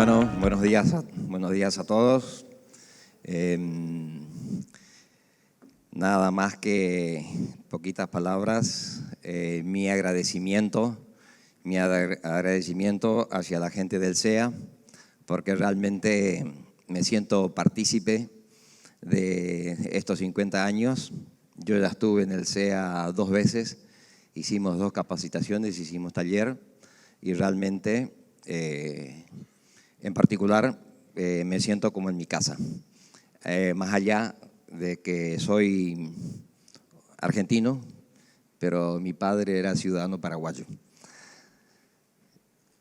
Bueno, buenos días a todos. Nada más que poquitas palabras. Mi agradecimiento hacia la gente del CEA, porque realmente me siento partícipe de estos 50 años. Yo ya estuve en el CEA 2 veces, hicimos 2 capacitaciones, hicimos taller y realmente, en particular, me siento como en mi casa. Más allá de que soy argentino, pero mi padre era ciudadano paraguayo.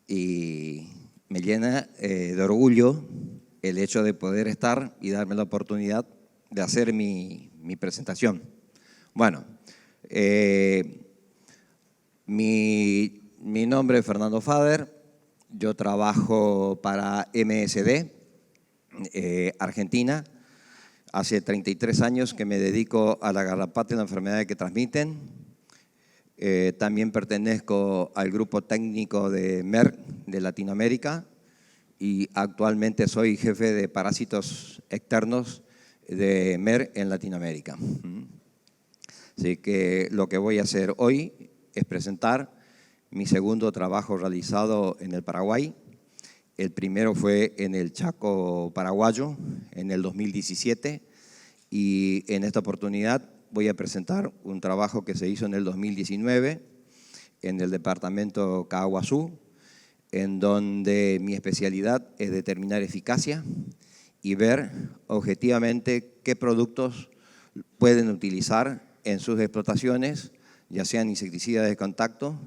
Y me llena de orgullo el hecho de poder estar y darme la oportunidad de hacer mi presentación. Bueno, mi nombre es Fernando Fader, yo trabajo para MSD, Argentina. Hace 33 años que me dedico a la garrapata y la enfermedad que transmiten. También pertenezco al grupo técnico de Merck de Latinoamérica y actualmente soy jefe de parásitos externos de Merck en Latinoamérica. Así que lo que voy a hacer hoy es presentar mi segundo trabajo realizado en el Paraguay. El primero fue en el Chaco paraguayo en el 2017 y en esta oportunidad voy a presentar un trabajo que se hizo en el 2019 en el departamento Caaguazú, en donde mi especialidad es determinar eficacia y ver objetivamente qué productos pueden utilizar en sus explotaciones, ya sean insecticidas de contacto,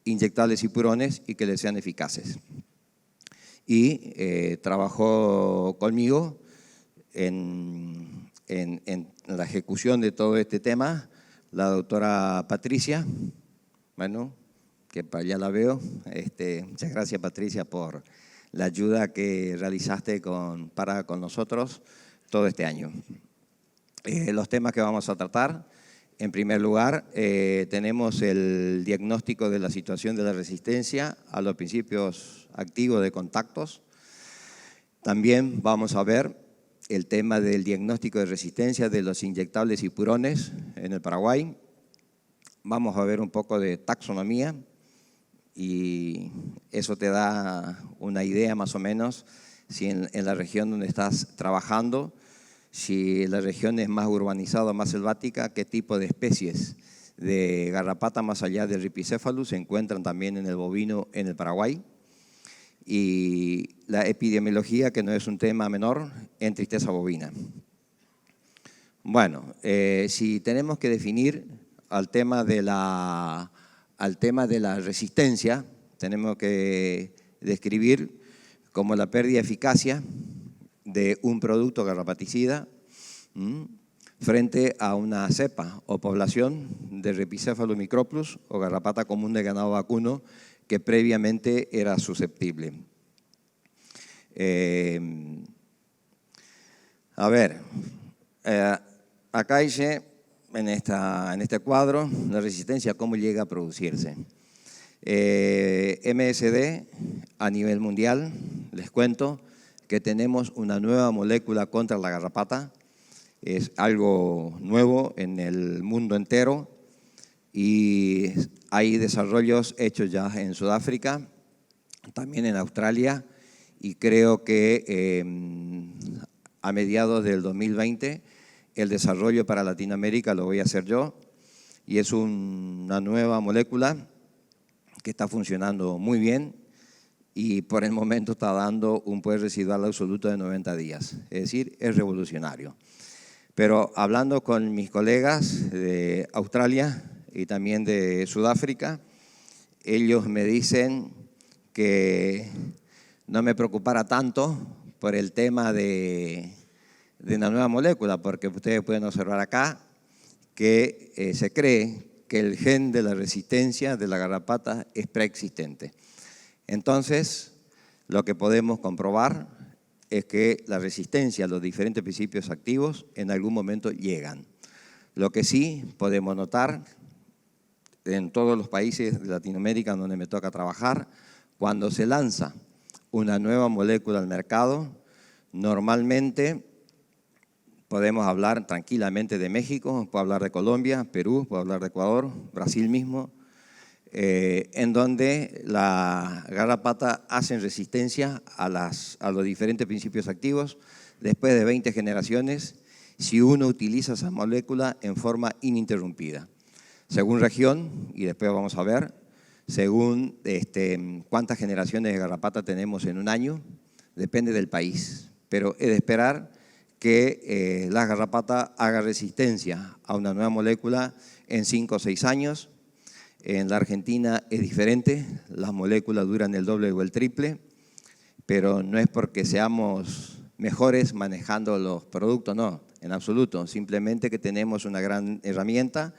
inyectables y purones, y que les sean eficaces. Y trabajó conmigo en la ejecución de todo este tema la doctora Patricia, bueno, que para allá la veo. Muchas gracias, Patricia, por la ayuda que realizaste para con nosotros todo este año. Los temas que vamos a tratar: en primer lugar, tenemos el diagnóstico de la situación de la resistencia a los principios activos de contactos. También vamos a ver el tema del diagnóstico de resistencia de los inyectables y purones en el Paraguay. Vamos a ver un poco de taxonomía y eso te da una idea más o menos si en la región donde estás trabajando, si la región es más urbanizada o más selvática, qué tipo de especies de garrapata más allá del Rhipicephalus se encuentran también en el bovino en el Paraguay. Y la epidemiología, que no es un tema menor, en tristeza bovina. Bueno, si tenemos que definir al tema de la resistencia, tenemos que describir como la pérdida de eficacia de un producto garrapaticida frente a una cepa o población de Rhipicephalus microplus o garrapata común de ganado vacuno que previamente era susceptible. Acá dice, en este cuadro, la resistencia, cómo llega a producirse. MSD, a nivel mundial, les cuento que tenemos una nueva molécula contra la garrapata. Es algo nuevo en el mundo entero y hay desarrollos hechos ya en Sudáfrica, también en Australia, y creo que a mediados del 2020 el desarrollo para Latinoamérica lo voy a hacer yo, y es una nueva molécula que está funcionando muy bien y por el momento está dando un poder residual absoluto de 90 días, es decir, es revolucionario. Pero hablando con mis colegas de Australia y también de Sudáfrica, ellos me dicen que no me preocupara tanto por el tema de una nueva molécula, porque ustedes pueden observar acá que se cree que el gen de la resistencia de la garrapata es preexistente. Entonces, lo que podemos comprobar es que la resistencia a los diferentes principios activos en algún momento llegan. Lo que sí podemos notar en todos los países de Latinoamérica donde me toca trabajar, cuando se lanza una nueva molécula al mercado. Normalmente podemos hablar tranquilamente de México, puedo hablar de Colombia, Perú, puedo hablar de Ecuador, Brasil mismo, en donde la garrapata hace resistencia a los diferentes principios activos después de 20 generaciones si uno utiliza esa molécula en forma ininterrumpida. Según región, y después vamos a ver, según cuántas generaciones de garrapata tenemos en un año, depende del país, pero es de esperar que la garrapata haga resistencia a una nueva molécula en 5 o 6 años. En la Argentina es diferente, las moléculas duran el doble o el triple, pero no es porque seamos mejores manejando los productos, no, en absoluto, simplemente que tenemos una gran herramienta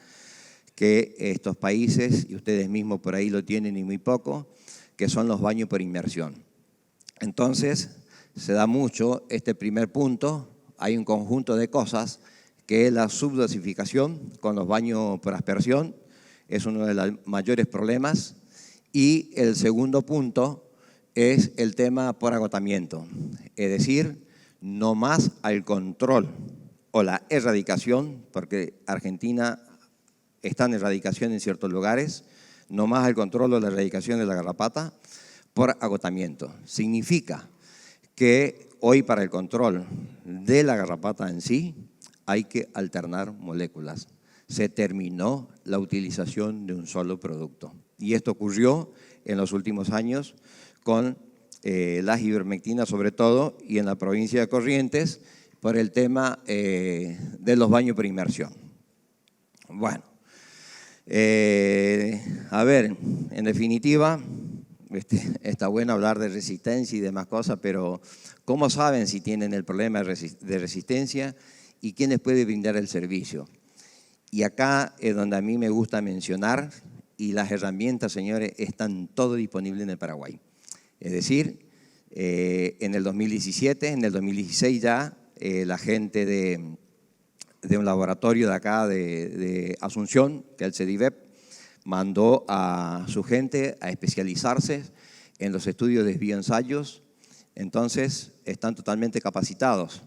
que estos países, y ustedes mismos por ahí lo tienen y muy poco, que son los baños por inmersión. Entonces, se da mucho este primer punto, hay un conjunto de cosas que es la subdosificación con los baños por aspersión, es uno de los mayores problemas, y el segundo punto es el tema por agotamiento, es decir, no más al control o la erradicación, porque Argentina está en erradicación en ciertos lugares, no más al control o la erradicación de la garrapata por agotamiento. Significa que hoy para el control de la garrapata en sí hay que alternar moléculas. Se terminó la utilización de un solo producto. Y esto ocurrió en los últimos años con las ivermectinas sobre todo y en la provincia de Corrientes por el tema de los baños por inmersión. Bueno, a ver, en definitiva, está bueno hablar de resistencia y demás cosas, pero ¿cómo saben si tienen el problema de resistencia y quién les puede brindar el servicio? Y acá es donde a mí me gusta mencionar, y las herramientas, señores, están todo disponible en el Paraguay. Es decir, en el 2017, en el 2016 ya, la gente de un laboratorio de acá de Asunción, que es el CEDIVEP, mandó a su gente a especializarse en los estudios de bioensayos. Entonces, están totalmente capacitados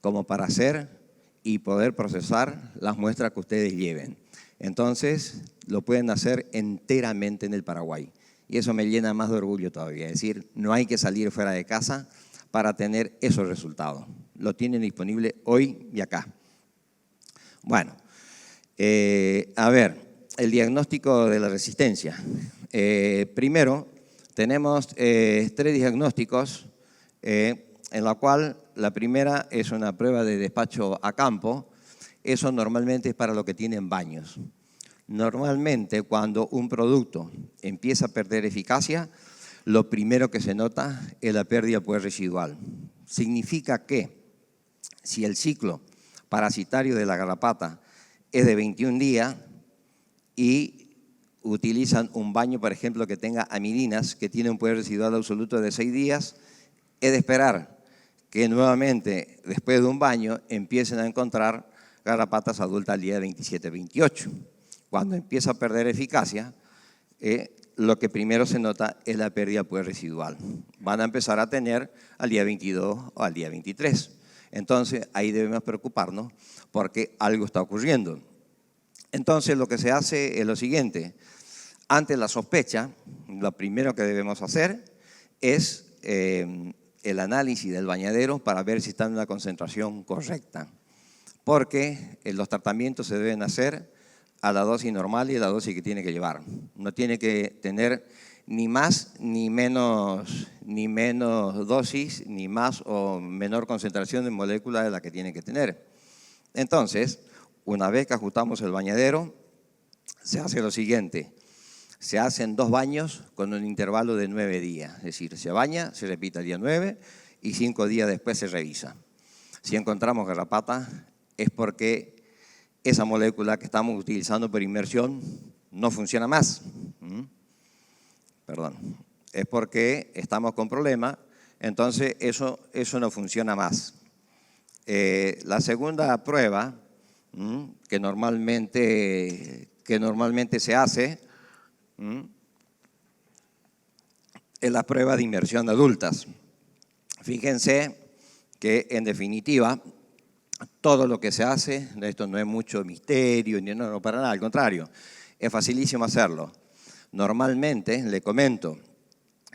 como para hacer y poder procesar las muestras que ustedes lleven. Entonces, lo pueden hacer enteramente en el Paraguay. Y eso me llena más de orgullo todavía. Es decir, no hay que salir fuera de casa para tener esos resultados. Lo tienen disponible hoy y acá. Bueno, a ver, el diagnóstico de la resistencia. Primero, tenemos 3 diagnósticos en la cual la primera es una prueba de despacho a campo. Eso normalmente es para lo que tienen baños. Normalmente cuando un producto empieza a perder eficacia, lo primero que se nota es la pérdida pues residual. Significa que si el ciclo parasitario de la garrapata es de 21 días y utilizan un baño, por ejemplo, que tenga amidinas, que tiene un poder residual absoluto de 6 días, es de esperar que nuevamente, después de un baño, empiecen a encontrar garrapatas adultas al día 27-28. Cuando empieza a perder eficacia, lo que primero se nota es la pérdida pues residual. Van a empezar a tener al día 22 o al día 23. Entonces, ahí debemos preocuparnos porque algo está ocurriendo. Entonces, lo que se hace es lo siguiente. Ante la sospecha, lo primero que debemos hacer es el análisis del bañadero para ver si está en una concentración correcta. Porque los tratamientos se deben hacer a la dosis normal y a la dosis que tiene que llevar. No tiene que tener ni más ni menos dosis, ni más o menor concentración de molécula de la que tiene que tener. Entonces, una vez que ajustamos el bañadero, se hace lo siguiente. Se hacen 2 baños con un intervalo de 9 días. Es decir, se baña, se repite el día 9 y 5 días después se revisa. Si encontramos garrapata, es porque esa molécula que estamos utilizando por inmersión no funciona más. Perdón. Es porque estamos con problemas, entonces eso no funciona más. La segunda prueba que normalmente se hace es la prueba de inmersión de adultas. Fíjense que, en definitiva, todo lo que se hace, esto no es mucho misterio, no, para nada, al contrario, es facilísimo hacerlo. Normalmente, le comento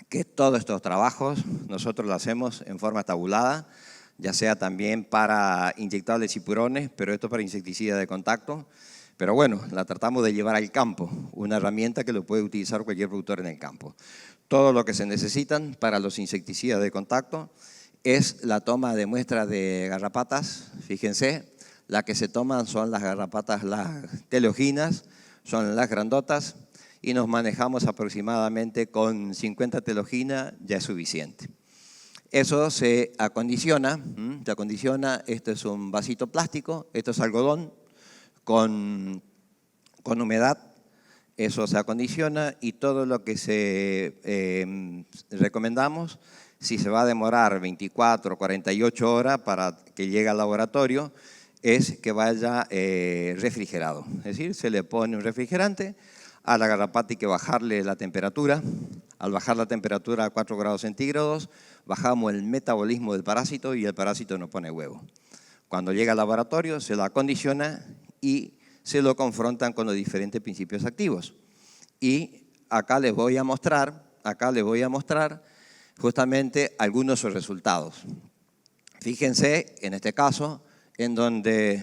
que todos estos trabajos nosotros lo hacemos en forma tabulada, ya sea también para inyectables y purones, pero esto para insecticidas de contacto. Pero bueno, la tratamos de llevar al campo, una herramienta que lo puede utilizar cualquier productor en el campo. Todo lo que se necesitan para los insecticidas de contacto es la toma de muestras de garrapatas. Fíjense, las que se toman son las garrapatas, las teleoginas, son las grandotas, y nos manejamos aproximadamente con 50 teleoginas, ya es suficiente. Eso se acondiciona, esto es un vasito plástico, esto es algodón con humedad, eso se acondiciona, y todo lo que recomendamos, si se va a demorar 24 o 48 horas para que llegue al laboratorio, es que vaya refrigerado. Es decir, se le pone un refrigerante, a la garrapata hay que bajarle la temperatura. Al bajar la temperatura a 4 grados centígrados, bajamos el metabolismo del parásito y el parásito no pone huevo. Cuando llega al laboratorio, se lo acondiciona y se lo confrontan con los diferentes principios activos. Y acá les voy a mostrar justamente algunos de sus resultados. Fíjense, en este caso, en donde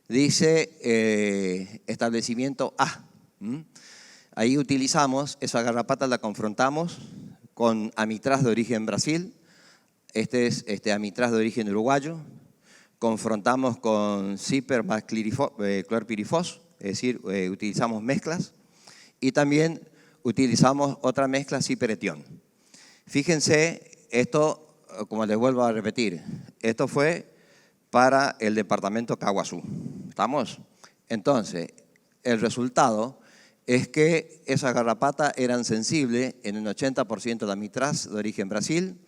dice establecimiento A. Ahí utilizamos, esa garrapata la confrontamos con amitraz de origen Brasil, este es amitraz de origen uruguayo, confrontamos con Ciper más clorpirifos, es decir, utilizamos mezclas, y también utilizamos otra mezcla, ciperetión. Fíjense, esto, como les vuelvo a repetir, esto fue para el departamento Caguazú. ¿Estamos? Entonces, el resultado es que esas garrapatas eran sensibles en un 80% a la amitraz de origen Brasil,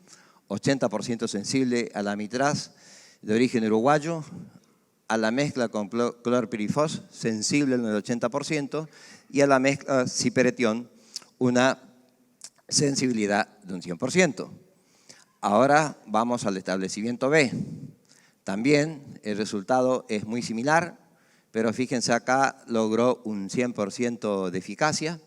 80% sensible a la amitraz de origen uruguayo, a la mezcla con clorpirifos, sensible en el 80%, y a la mezcla ciperetión, una sensibilidad de un 100%. Ahora vamos al establecimiento B. También el resultado es muy similar, pero fíjense acá logró un 100% de eficacia,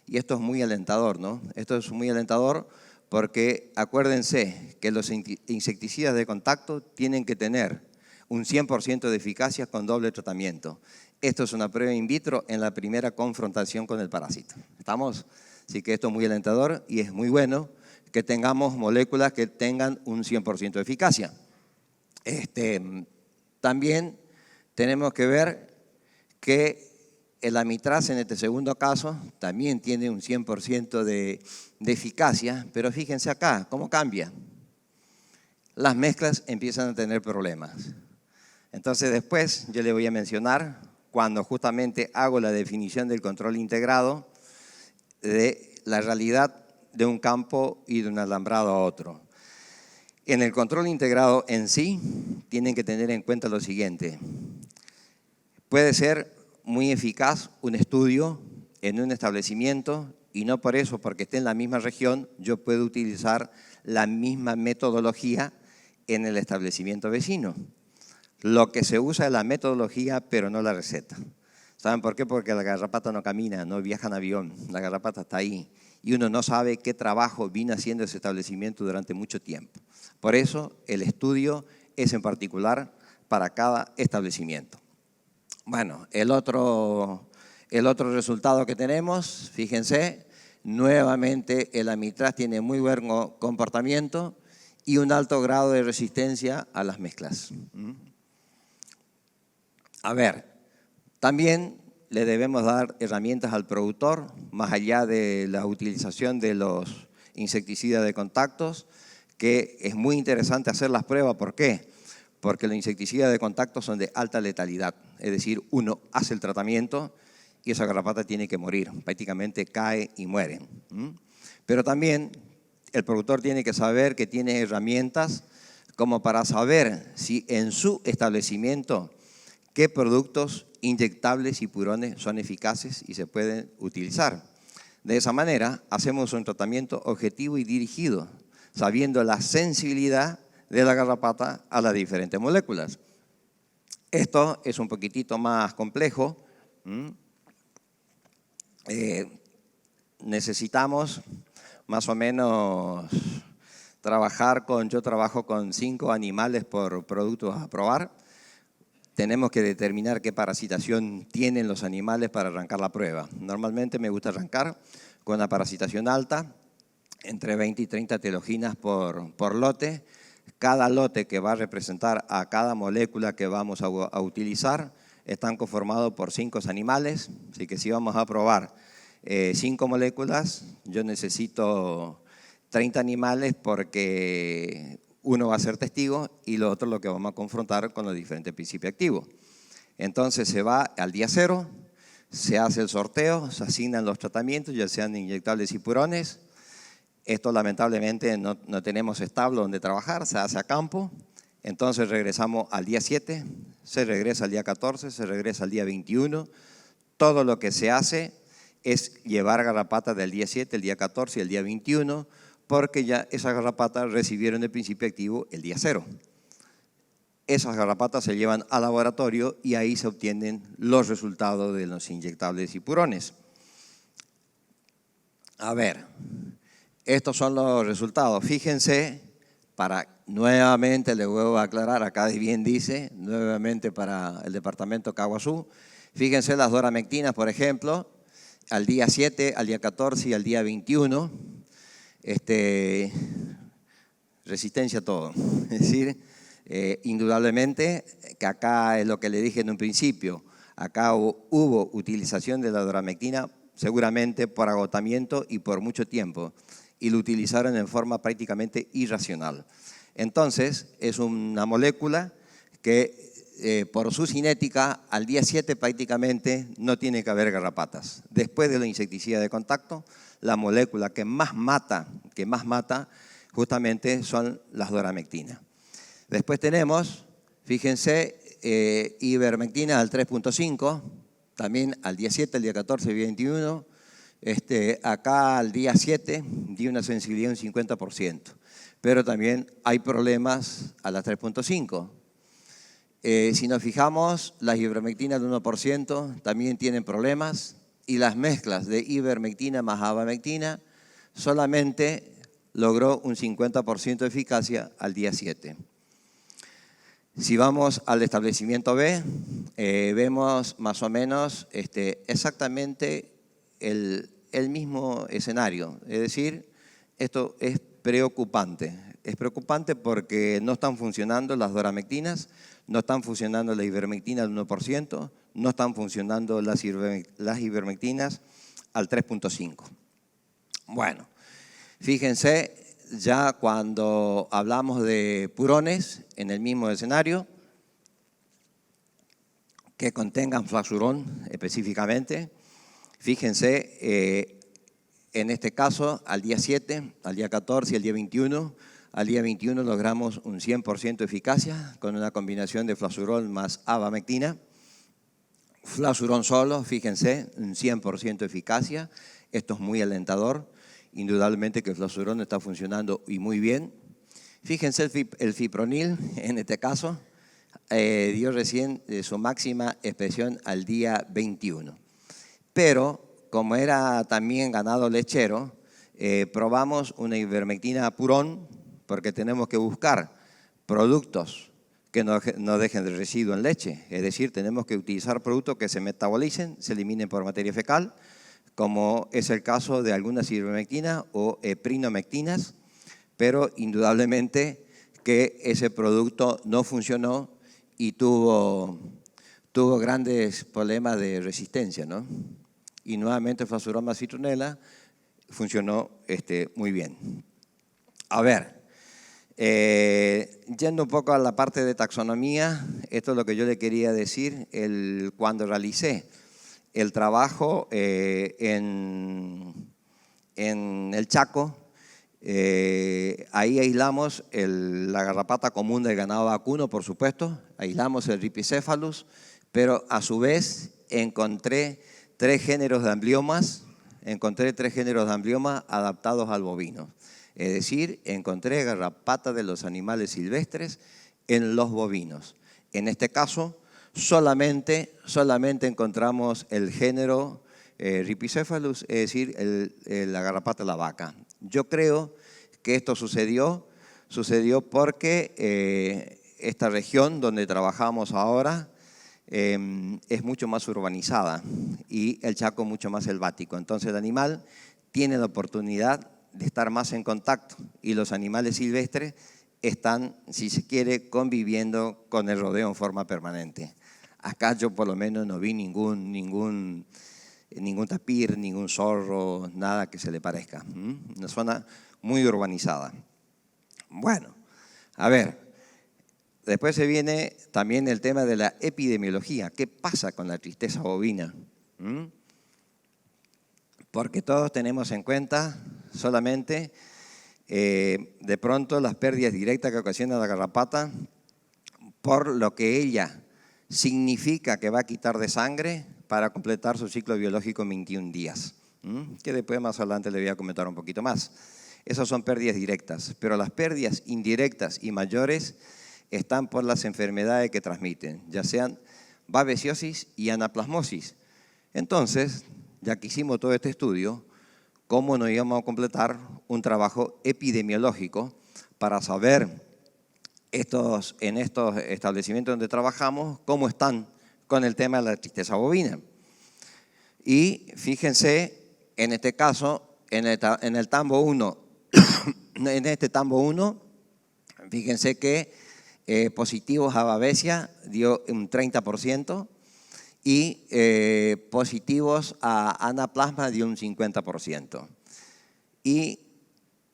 y esto es muy alentador, ¿no? Esto es muy alentador porque acuérdense que los insecticidas de contacto tienen que tener un 100% de eficacia con doble tratamiento. Esto es una prueba in vitro en la primera confrontación con el parásito. ¿Estamos? Así que esto es muy alentador y es muy bueno que tengamos moléculas que tengan un 100% de eficacia. También tenemos que ver que el amitraz en este segundo caso también tiene un 100% de eficacia, pero fíjense acá, ¿cómo cambia? Las mezclas empiezan a tener problemas. Entonces después yo le voy a mencionar cuando justamente hago la definición del control integrado de la realidad de un campo y de un alambrado a otro. En el control integrado en sí, tienen que tener en cuenta lo siguiente. Puede ser muy eficaz un estudio en un establecimiento, y no por eso, porque esté en la misma región, yo puedo utilizar la misma metodología en el establecimiento vecino. Lo que se usa es la metodología, pero no la receta. ¿Saben por qué? Porque la garrapata no camina, no viaja en avión, la garrapata está ahí. Y uno no sabe qué trabajo vino haciendo ese establecimiento durante mucho tiempo. Por eso el estudio es en particular para cada establecimiento. Bueno, el otro resultado que tenemos, fíjense, nuevamente el amitraz tiene muy buen comportamiento y un alto grado de resistencia a las mezclas. A ver, también le debemos dar herramientas al productor, más allá de la utilización de los insecticidas de contactos, que es muy interesante hacer las pruebas. ¿Por qué? Porque los insecticidas de contacto son de alta letalidad, es decir, uno hace el tratamiento y esa garrapata tiene que morir, prácticamente cae y muere. Pero también el productor tiene que saber que tiene herramientas como para saber si en su establecimiento qué productos inyectables y purones son eficaces y se pueden utilizar. De esa manera, hacemos un tratamiento objetivo y dirigido, sabiendo la sensibilidad de la garrapata a las diferentes moléculas. Esto es un poquitito más complejo. Necesitamos más o menos yo trabajo con 5 animales por productos a probar. Tenemos que determinar qué parasitación tienen los animales para arrancar la prueba. Normalmente me gusta arrancar con una parasitación alta, entre 20 y 30 teloginas por lote. Cada lote que va a representar a cada molécula que vamos a utilizar están conformados por 5 animales. Así que si vamos a probar 5 moléculas, yo necesito 30 animales porque uno va a ser testigo y lo otro lo que vamos a confrontar con los diferentes principios activos. Entonces se va al día 0, se hace el sorteo, se asignan los tratamientos, ya sean inyectables y purones. Esto lamentablemente no tenemos establo donde trabajar, se hace a campo. Entonces regresamos al día 7, se regresa al día 14, se regresa al día 21. Todo lo que se hace es llevar garrapatas del día 7, el día 14 y el día 21, porque ya esas garrapatas recibieron el principio activo el día 0. Esas garrapatas se llevan al laboratorio y ahí se obtienen los resultados de los inyectables y purones. A ver, estos son los resultados. Fíjense, nuevamente les vuelvo a aclarar, acá bien dice, nuevamente para el departamento Caguazú. Fíjense las doramectinas, por ejemplo, al día 7, al día 14 y al día 21. Resistencia a todo. Es decir, indudablemente que acá es lo que le dije en un principio, acá hubo utilización de la doramectina seguramente por agotamiento y por mucho tiempo, y lo utilizaron en forma prácticamente irracional. Entonces, es una molécula que por su cinética, al día 7 prácticamente no tiene que haber garrapatas. Después de la insecticida de contacto, la molécula que más mata justamente son las doramectinas. Después tenemos, fíjense, ivermectina al 3.5, también al día 7, al día 14 y 21. Acá al día 7 dio una sensibilidad de un 50%, pero también hay problemas a las 3.5. Si nos fijamos, las ivermectinas del 1% también tienen problemas, y las mezclas de ivermectina más abamectina solamente logró un 50% de eficacia al día 7. Si vamos al establecimiento B, vemos más o menos exactamente el mismo escenario. Es decir, esto es preocupante. Es preocupante porque no están funcionando las doramectinas, no están funcionando la ivermectina al 1%, no están funcionando las ivermectinas al 3.5. Bueno, fíjense, ya cuando hablamos de purones en el mismo escenario, que contengan flaxurón específicamente, fíjense, en este caso al día 7, al día 14 y al día 21, al día 21 logramos un 100% de eficacia con una combinación de flaxurón más abamectina. Flaxurón solo, fíjense, un 100% de eficacia. Esto es muy alentador. Indudablemente que el flaxurón está funcionando y muy bien. Fíjense el fipronil, en este caso, dio recién su máxima expresión al día 21. Pero, como era también ganado lechero, probamos una ivermectina purón, porque tenemos que buscar productos que no dejen de residuo en leche. Es decir, tenemos que utilizar productos que se metabolicen, se eliminen por materia fecal, como es el caso de algunas ivermectinas o prinomectinas, pero indudablemente que ese producto no funcionó y tuvo grandes problemas de resistencia, ¿no? Y nuevamente Flaxuroma citronella funcionó muy bien. A ver, yendo un poco a la parte de taxonomía, esto es lo que yo le quería decir. Cuando realicé el trabajo en el Chaco, ahí aislamos la garrapata común del ganado vacuno, por supuesto, aislamos el Rhipicephalus, pero a su vez encontré 3 géneros de ambliomas encontré 3 géneros de amblioma adaptados al bovino. Es decir, encontré garrapata de los animales silvestres en los bovinos. En este caso, solamente encontramos el género Rhipicephalus, es decir, la garrapata de la vaca. Yo creo que esto sucedió porque esta región donde trabajamos ahora es mucho más urbanizada y el Chaco mucho más selvático. Entonces el animal tiene la oportunidad de estar más en contacto y los animales silvestres están, si se quiere, conviviendo con el rodeo en forma permanente. Acá yo por lo menos no vi ningún tapir, ningún zorro, nada que se le parezca. Una zona muy urbanizada. Bueno, a ver, después se viene también el tema de la epidemiología. ¿Qué pasa con la tristeza bovina? Porque todos tenemos en cuenta solamente de pronto las pérdidas directas que ocasiona la garrapata por lo que ella significa que va a quitar de sangre para completar su ciclo biológico en 21 días, que después más adelante le voy a comentar un poquito más. Esas son pérdidas directas, pero las pérdidas indirectas y mayores están por las enfermedades que transmiten, ya sean babesiosis y anaplasmosis. Entonces, ya que hicimos todo este estudio, ¿cómo nos íbamos a completar un trabajo epidemiológico para saber en estos establecimientos donde trabajamos cómo están con el tema de la tristeza bovina? Y fíjense, en este caso, en el tambo 1, en este tambo 1, fíjense que positivos a babesia dio un 30%, y positivos a anaplasma dio un 50%. Y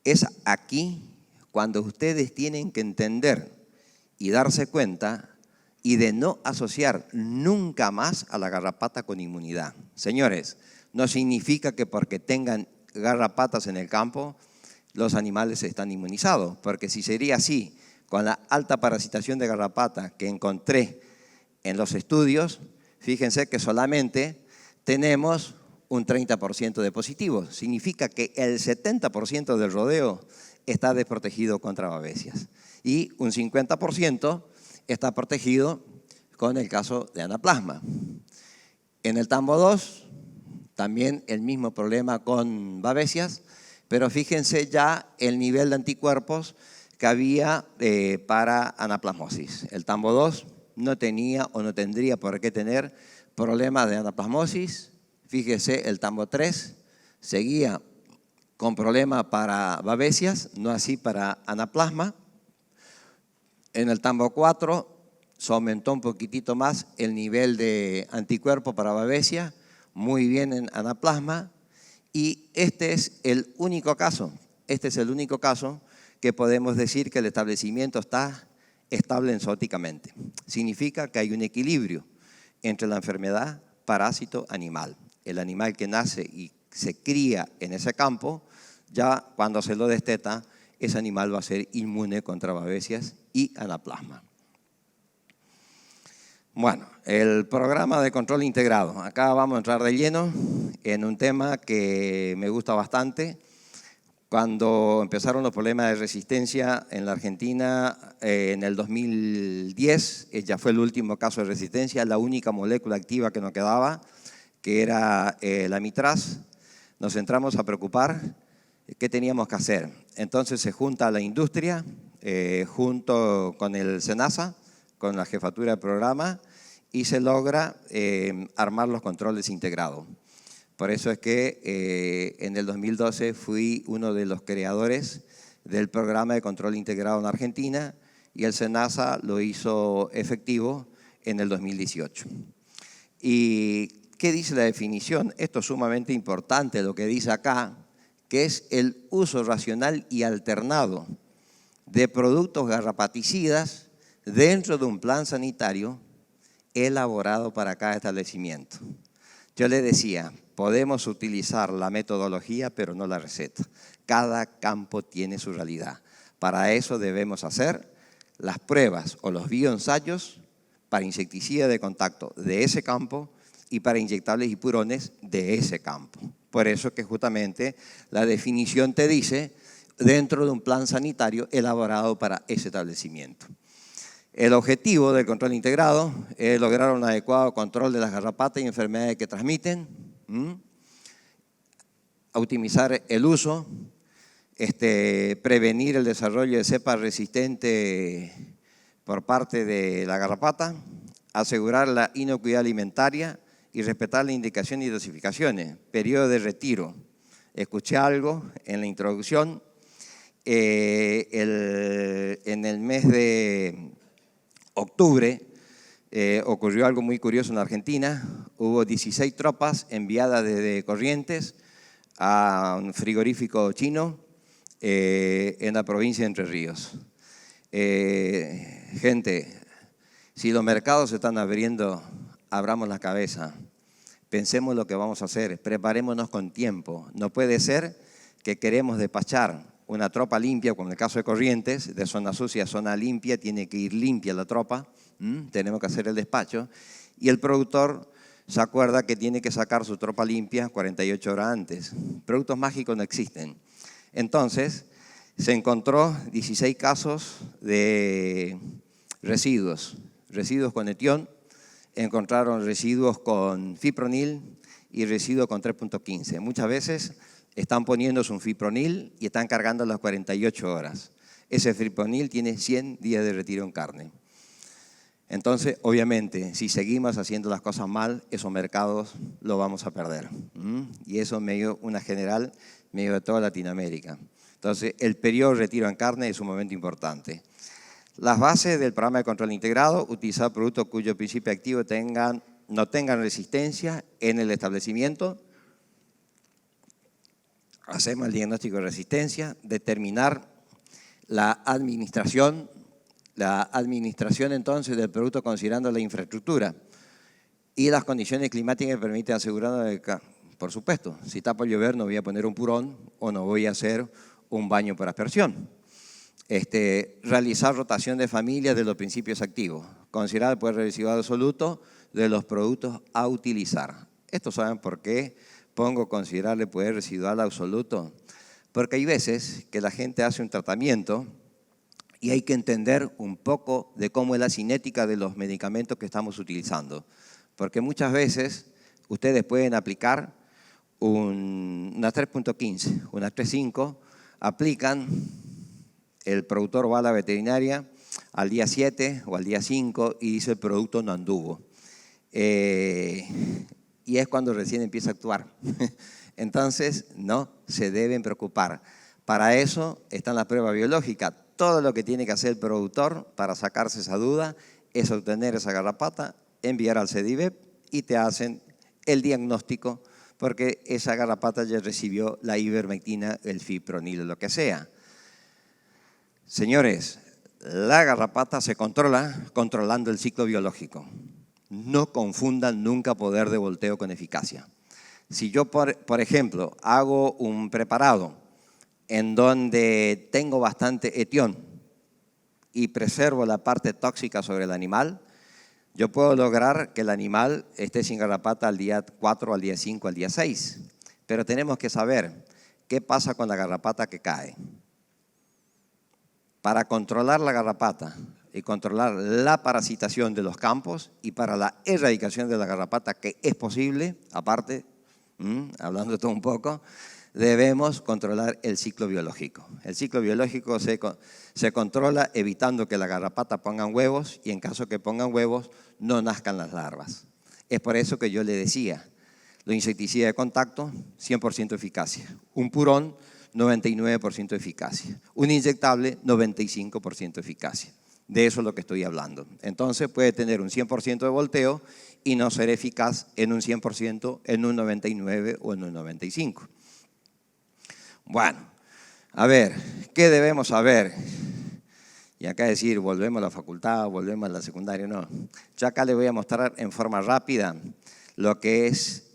es aquí cuando ustedes tienen que entender y darse cuenta y de no asociar nunca más a la garrapata con inmunidad. Señores, no significa que porque tengan garrapatas en el campo los animales están inmunizados, porque si sería así, con la alta parasitación de garrapata que encontré en los estudios, fíjense que solamente tenemos un 30% de positivos. Significa que el 70% del rodeo está desprotegido contra babesias y un 50% está protegido con el caso de anaplasma. En el tambo 2 también el mismo problema con babesias, pero fíjense ya el nivel de anticuerpos que había para anaplasmosis. El tambo 2 no tenía o no tendría por qué tener problemas de anaplasmosis. Fíjese, el tambo 3 seguía con problemas para babesias, no así para anaplasma. En el tambo 4 se aumentó un poquitito más el nivel de anticuerpo para babesia, muy bien en anaplasma, y este es el único caso que podemos decir que el establecimiento está estable enzooticamente. Significa que hay un equilibrio entre la enfermedad parásito-animal. El animal que nace y se cría en ese campo, ya cuando se lo desteta, ese animal va a ser inmune contra babesias y anaplasma. Bueno, el programa de control integrado. Acá vamos a entrar de lleno en un tema que me gusta bastante. Cuando empezaron los problemas de resistencia en la Argentina en el 2010, ya fue el último caso de resistencia, la única molécula activa que nos quedaba, que era la mitraz, nos entramos a preocupar qué teníamos que hacer. Entonces se junta la industria junto con el SENASA, con la jefatura de programa, y se logra armar los controles integrados. Por eso es que en el 2012 fui uno de los creadores del programa de control integrado en Argentina y el SENASA lo hizo efectivo en el 2018. ¿Y qué dice la definición? Esto es sumamente importante lo que dice acá, que es el uso racional y alternado de productos garrapaticidas dentro de un plan sanitario elaborado para cada establecimiento. Yo le decía, podemos utilizar la metodología, pero no la receta. Cada campo tiene su realidad. Para eso debemos hacer las pruebas o los bioensayos para insecticida de contacto de ese campo y para inyectables y purones de ese campo. Por eso que justamente la definición te dice dentro de un plan sanitario elaborado para ese establecimiento. El objetivo del control integrado es lograr un adecuado control de las garrapatas y enfermedades que transmiten, optimizar el uso, prevenir el desarrollo de cepas resistentes por parte de la garrapata, asegurar la inocuidad alimentaria y respetar la indicación y dosificaciones. Periodo de retiro. Escuché algo en la introducción. En el mes de octubre ocurrió algo muy curioso en Argentina. Hubo 16 tropas enviadas desde Corrientes a un frigorífico chino en la provincia de Entre Ríos. Gente, si los mercados se están abriendo, abramos la cabeza, pensemos lo que vamos a hacer, preparémonos con tiempo. No puede ser que queremos despachar una tropa limpia, como en el caso de Corrientes, de zona sucia a zona limpia, tiene que ir limpia la tropa, tenemos que hacer el despacho, y el productor se acuerda que tiene que sacar su tropa limpia 48 horas antes. Productos mágicos no existen. Entonces, se encontró 16 casos de residuos con etión, encontraron residuos con fipronil y residuos con 3.15. Muchas veces están poniéndose un fipronil y están cargando las 48 horas. Ese fipronil tiene 100 días de retiro en carne. Entonces, obviamente, si seguimos haciendo las cosas mal, esos mercados los vamos a perder. Y eso medio una general, medio de toda Latinoamérica. Entonces, el periodo de retiro en carne es un momento importante. Las bases del programa de control integrado: utilizar productos cuyo principio activo no tengan resistencia en el establecimiento. Hacemos el diagnóstico de resistencia, determinar la administración entonces del producto considerando la infraestructura y las condiciones climáticas que permiten asegurar, por supuesto, si está por llover no voy a poner un purón o no voy a hacer un baño por aspersión. Realizar rotación de familias de los principios activos, considerar el poder residual absoluto de los productos a utilizar. ¿Esto saben por qué pongo considerar el poder residual absoluto? Porque hay veces que la gente hace un tratamiento y hay que entender un poco de cómo es la cinética de los medicamentos que estamos utilizando. Porque muchas veces ustedes pueden aplicar una 3.15, una 3.5, aplican, el productor va a la veterinaria al día 7 o al día 5 y dice el producto no anduvo. Y es cuando recién empieza a actuar. Entonces, no se deben preocupar. Para eso está la prueba biológica. Todo lo que tiene que hacer el productor para sacarse esa duda es obtener esa garrapata, enviar al CEDIVEP y te hacen el diagnóstico porque esa garrapata ya recibió la ivermectina, el fipronil o lo que sea. Señores, la garrapata se controla controlando el ciclo biológico. No confundan nunca poder de volteo con eficacia. Si yo, por ejemplo, hago un preparado en donde tengo bastante etión y preservo la parte tóxica sobre el animal, yo puedo lograr que el animal esté sin garrapata al día 4, al día 5, al día 6. Pero tenemos que saber qué pasa con la garrapata que cae. Para controlar la garrapata y controlar la parasitación de los campos y para la erradicación de la garrapata, que es posible, aparte, hablando de todo un poco, debemos controlar el ciclo biológico. El ciclo biológico se controla evitando que la garrapata pongan huevos y en caso que pongan huevos no nazcan las larvas. Es por eso que yo le decía, los insecticidas de contacto, 100% eficacia. Un purón, 99% eficacia. Un inyectable, 95% eficacia. De eso es lo que estoy hablando. Entonces puede tener un 100% de volteo y no ser eficaz en un 100%, en un 99% o en un 95%. Bueno, a ver, ¿qué debemos saber? Y acá decir, volvemos a la facultad, volvemos a la secundaria, no. Yo acá les voy a mostrar en forma rápida lo que es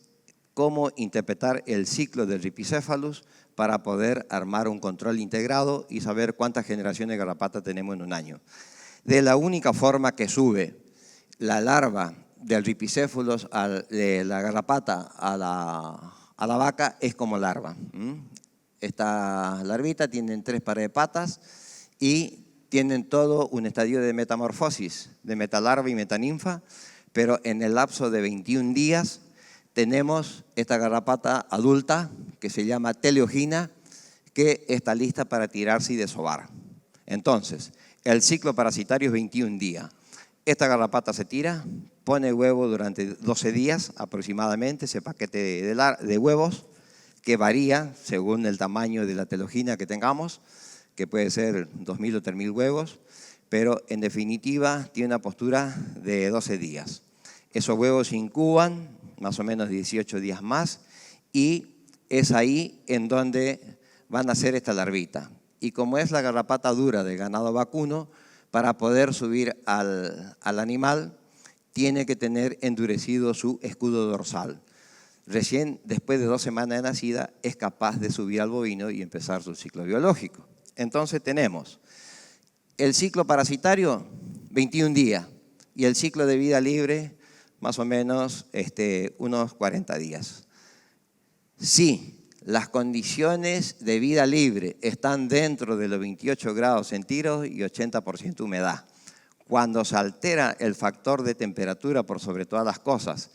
cómo interpretar el ciclo del Rhipicephalus para poder armar un control integrado y saber cuántas generaciones de garrapata tenemos en un año. De la única forma que sube la larva del Rhipicephalus, de la garrapata a a la vaca es como larva. Esta larvita tienen 3 pares de patas y tienen todo un estadio de metamorfosis, de metalarva y metaninfa, pero en el lapso de 21 días tenemos esta garrapata adulta que se llama teleogina, que está lista para tirarse y desovar. Entonces, el ciclo parasitario es 21 días. Esta garrapata se tira, pone huevo durante 12 días aproximadamente, ese paquete de huevos, que varía según el tamaño de la teleogina que tengamos, que puede ser 2.000 o 3.000 huevos, pero en definitiva tiene una postura de 12 días. Esos huevos se incuban más o menos 18 días más y es ahí en donde van a nacer esta larvita. Y como es la garrapata dura del ganado vacuno, para poder subir al animal tiene que tener endurecido su escudo dorsal. Recién después de 2 semanas de nacida es capaz de subir al bovino y empezar su ciclo biológico. Entonces tenemos el ciclo parasitario, 21 días, y el ciclo de vida libre, más o menos unos 40 días. Si las condiciones de vida libre están dentro de los 28 grados centígrados y 80% humedad, cuando se altera el factor de temperatura por sobre todas las cosas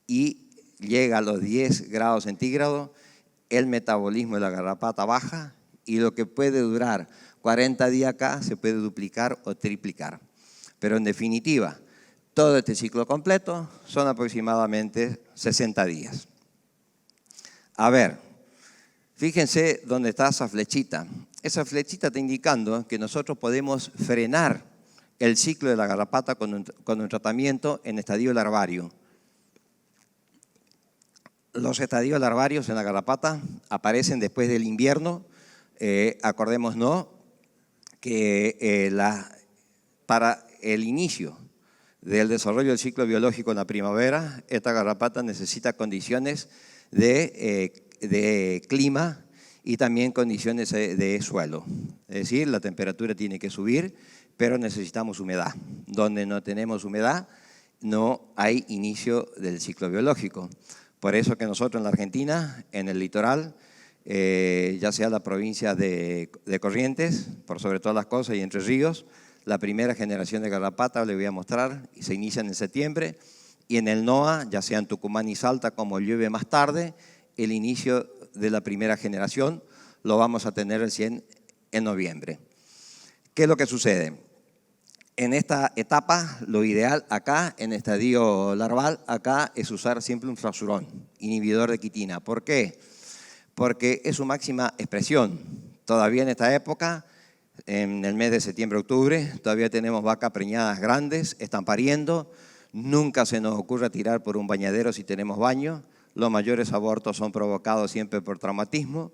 y llega a los 10 grados centígrados, el metabolismo de la garrapata baja y lo que puede durar 40 días acá se puede duplicar o triplicar. Pero en definitiva, todo este ciclo completo son aproximadamente 60 días. A ver, fíjense dónde está esa flechita. Esa flechita está indicando que nosotros podemos frenar el ciclo de la garrapata con un tratamiento en estadio larvario. Los estadios larvarios en la garrapata aparecen después del invierno. Acordémonos que para el inicio del desarrollo del ciclo biológico en la primavera, esta garrapata necesita condiciones de clima y también condiciones de suelo. Es decir, la temperatura tiene que subir, pero necesitamos humedad. Donde no tenemos humedad, no hay inicio del ciclo biológico. Por eso que nosotros en la Argentina, en el litoral, ya sea la provincia de Corrientes, por sobre todas las cosas, y Entre Ríos, la primera generación de garrapata, le voy a mostrar, y se inicia en septiembre, y en el NOA, ya sea en Tucumán y Salta, como llueve más tarde, el inicio de la primera generación lo vamos a tener recién en noviembre. ¿Qué es lo que sucede? En esta etapa, lo ideal acá, en estadio larval, acá es usar siempre un flasurón, inhibidor de quitina. ¿Por qué? Porque es su máxima expresión. Todavía en esta época, en el mes de septiembre-octubre, todavía tenemos vacas preñadas grandes, están pariendo, nunca se nos ocurre tirar por un bañadero si tenemos baño, los mayores abortos son provocados siempre por traumatismo.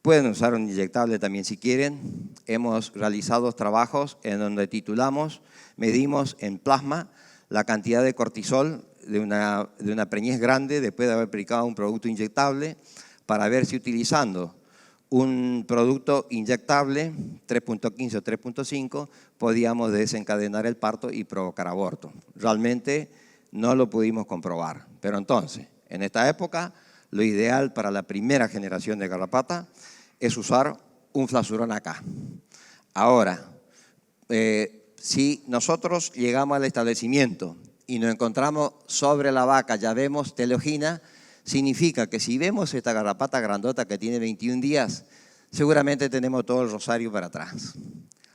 Pueden usar un inyectable también si quieren. Hemos realizado trabajos en donde titulamos, medimos en plasma la cantidad de cortisol de una preñez grande después de haber aplicado un producto inyectable para ver si utilizando un producto inyectable 3.15 o 3.5 podíamos desencadenar el parto y provocar aborto. Realmente no lo pudimos comprobar. Pero entonces, en esta época, lo ideal para la primera generación de garrapata es usar un flasurón acá. Ahora, si nosotros llegamos al establecimiento y nos encontramos sobre la vaca, ya vemos teleogina, significa que si vemos esta garrapata grandota que tiene 21 días, seguramente tenemos todo el rosario para atrás.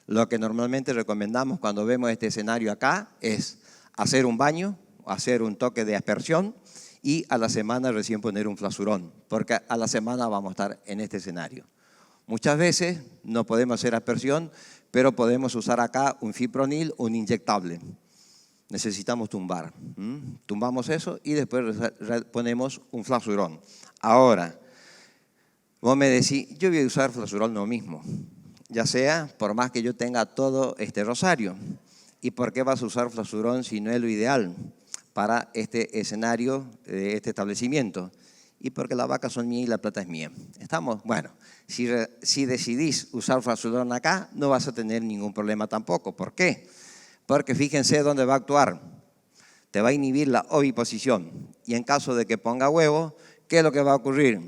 Lo que normalmente recomendamos cuando vemos este escenario acá es hacer un baño, hacer un toque de aspersión y a la semana recién poner un flasurón, porque a la semana vamos a estar en este escenario. Muchas veces no podemos hacer aspersión, pero podemos usar acá un fipronil, un inyectable. Necesitamos tumbar. Tumbamos eso y después ponemos un flasurón. Ahora, vos me decís, yo voy a usar flasurón lo mismo, ya sea por más que yo tenga todo este rosario. ¿Y por qué vas a usar flasurón si no es lo ideal para este escenario, este establecimiento? Y porque las vacas son mías y la plata es mía. ¿Estamos? Bueno, si decidís usar flasurón acá, no vas a tener ningún problema tampoco. ¿Por qué? Porque fíjense dónde va a actuar. Te va a inhibir la oviposición. Y en caso de que ponga huevo, ¿Qué es lo que va a ocurrir?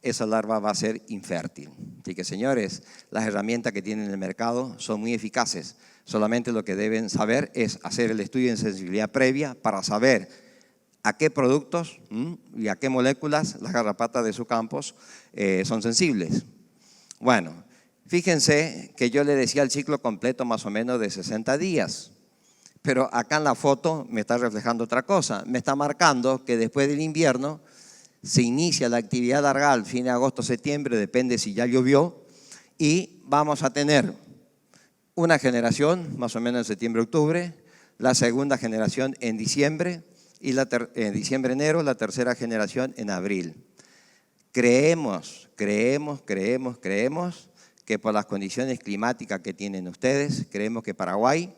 Esa larva va a ser infértil. Así que, señores, las herramientas que tienen en el mercado son muy eficaces. Solamente lo que deben saber es hacer el estudio de sensibilidad previa para saber a qué productos y a qué moléculas las garrapatas de sus campos son sensibles. Bueno, fíjense que yo le decía el ciclo completo más o menos de 60 días. Pero acá en la foto me está reflejando otra cosa. Me está marcando que después del invierno se inicia la actividad larval, fin de agosto, septiembre, depende si ya llovió, y vamos a tener una generación, más o menos en septiembre, octubre, la segunda generación en diciembre, y en diciembre, enero, la tercera generación en abril. Creemos que por las condiciones climáticas que tienen ustedes, creemos que Paraguay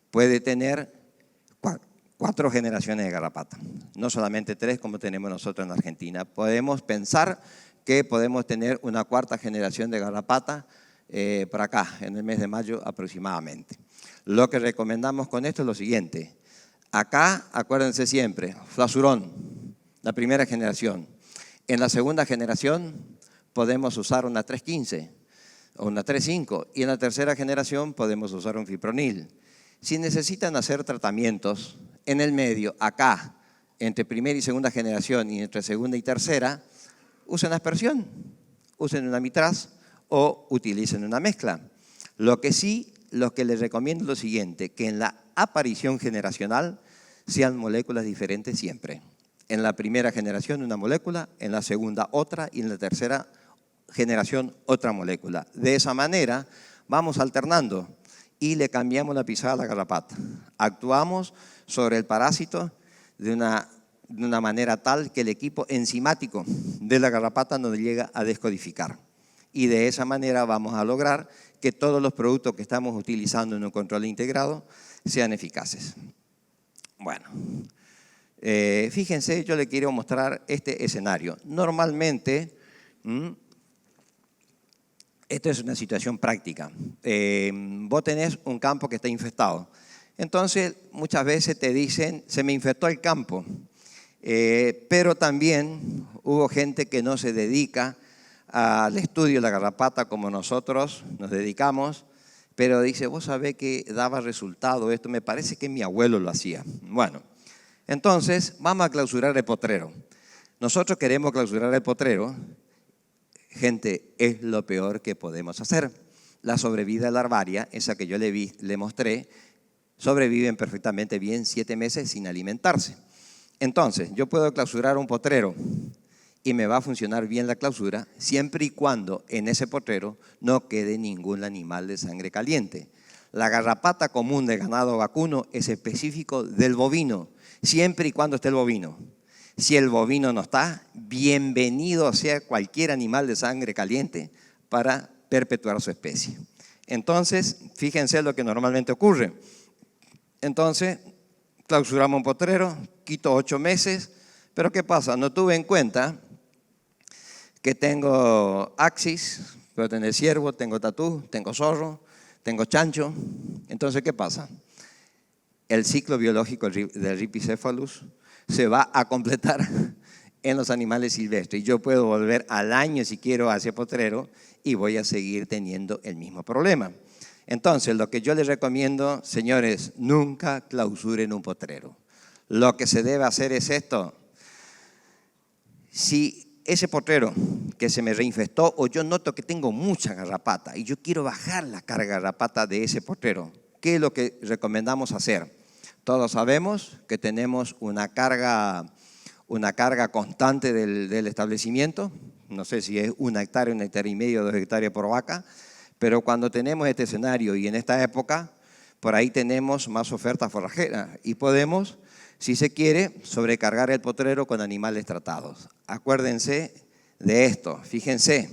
puede tener 4 generaciones de garrapata, no solamente 3 como tenemos nosotros en Argentina. Podemos pensar que podemos tener una 4ª generación de garrapata por acá, en el mes de mayo aproximadamente. Lo que recomendamos con esto es lo siguiente. Acá, acuérdense siempre, flasurón, la primera generación. En la segunda generación podemos usar una 315 o una 35 y en la tercera generación podemos usar un fipronil. Si necesitan hacer tratamientos en el medio, acá, entre primera y segunda generación y entre segunda y tercera, usen aspersión, usen una mitraz o utilicen una mezcla. Lo que les recomiendo es lo siguiente, que en la aparición generacional sean moléculas diferentes siempre. En la primera generación una molécula, en la segunda otra y en la tercera generación otra molécula. De esa manera vamos alternando y le cambiamos la pisada a la garrapata. Actuamos sobre el parásito de una manera tal que el equipo enzimático de la garrapata nos llega a descodificar. Y de esa manera vamos a lograr que todos los productos que estamos utilizando en un control integrado sean eficaces. Bueno, fíjense, yo les quiero mostrar este escenario. Normalmente, esto es una situación práctica. Vos tenés un campo que está infestado. Entonces, muchas veces te dicen, se me infectó el campo. Pero también hubo gente que no se dedica al estudio de la garrapata como nosotros nos dedicamos, pero dice, vos sabés que daba resultado esto, me parece que mi abuelo lo hacía. Bueno, entonces vamos a clausurar el potrero. Nosotros queremos clausurar el potrero. Gente, es lo peor que podemos hacer. La sobrevida larvaria, esa que yo le mostré, sobreviven perfectamente bien 7 meses sin alimentarse. Entonces, yo puedo clausurar un potrero y me va a funcionar bien la clausura siempre y cuando en ese potrero no quede ningún animal de sangre caliente. La garrapata común de ganado vacuno es específico del bovino, siempre y cuando esté el bovino. Si el bovino no está, bienvenido sea cualquier animal de sangre caliente para perpetuar su especie. Entonces, fíjense lo que normalmente ocurre. Entonces, clausuramos un potrero, quito 8 meses, pero ¿qué pasa? No tuve en cuenta que tengo axis, puedo tener ciervo, tengo tatú, tengo zorro, tengo chancho. Entonces, ¿qué pasa? El ciclo biológico del Rhipicephalus se va a completar en los animales silvestres. Yo puedo volver al año si quiero hacia potrero y voy a seguir teniendo el mismo problema. Entonces, lo que yo les recomiendo, señores, nunca clausuren un potrero. Lo que se debe hacer es esto. Si ese potrero que se me reinfestó o yo noto que tengo mucha garrapata y yo quiero bajar la carga de garrapata de ese potrero, ¿qué es lo que recomendamos hacer? Todos sabemos que tenemos una carga constante del establecimiento, no sé si es 1 hectárea, 1,5 hectáreas, 2 hectáreas por vaca, pero cuando tenemos este escenario y en esta época, por ahí tenemos más oferta forrajera y podemos, si se quiere, sobrecargar el potrero con animales tratados. Acuérdense de esto, fíjense,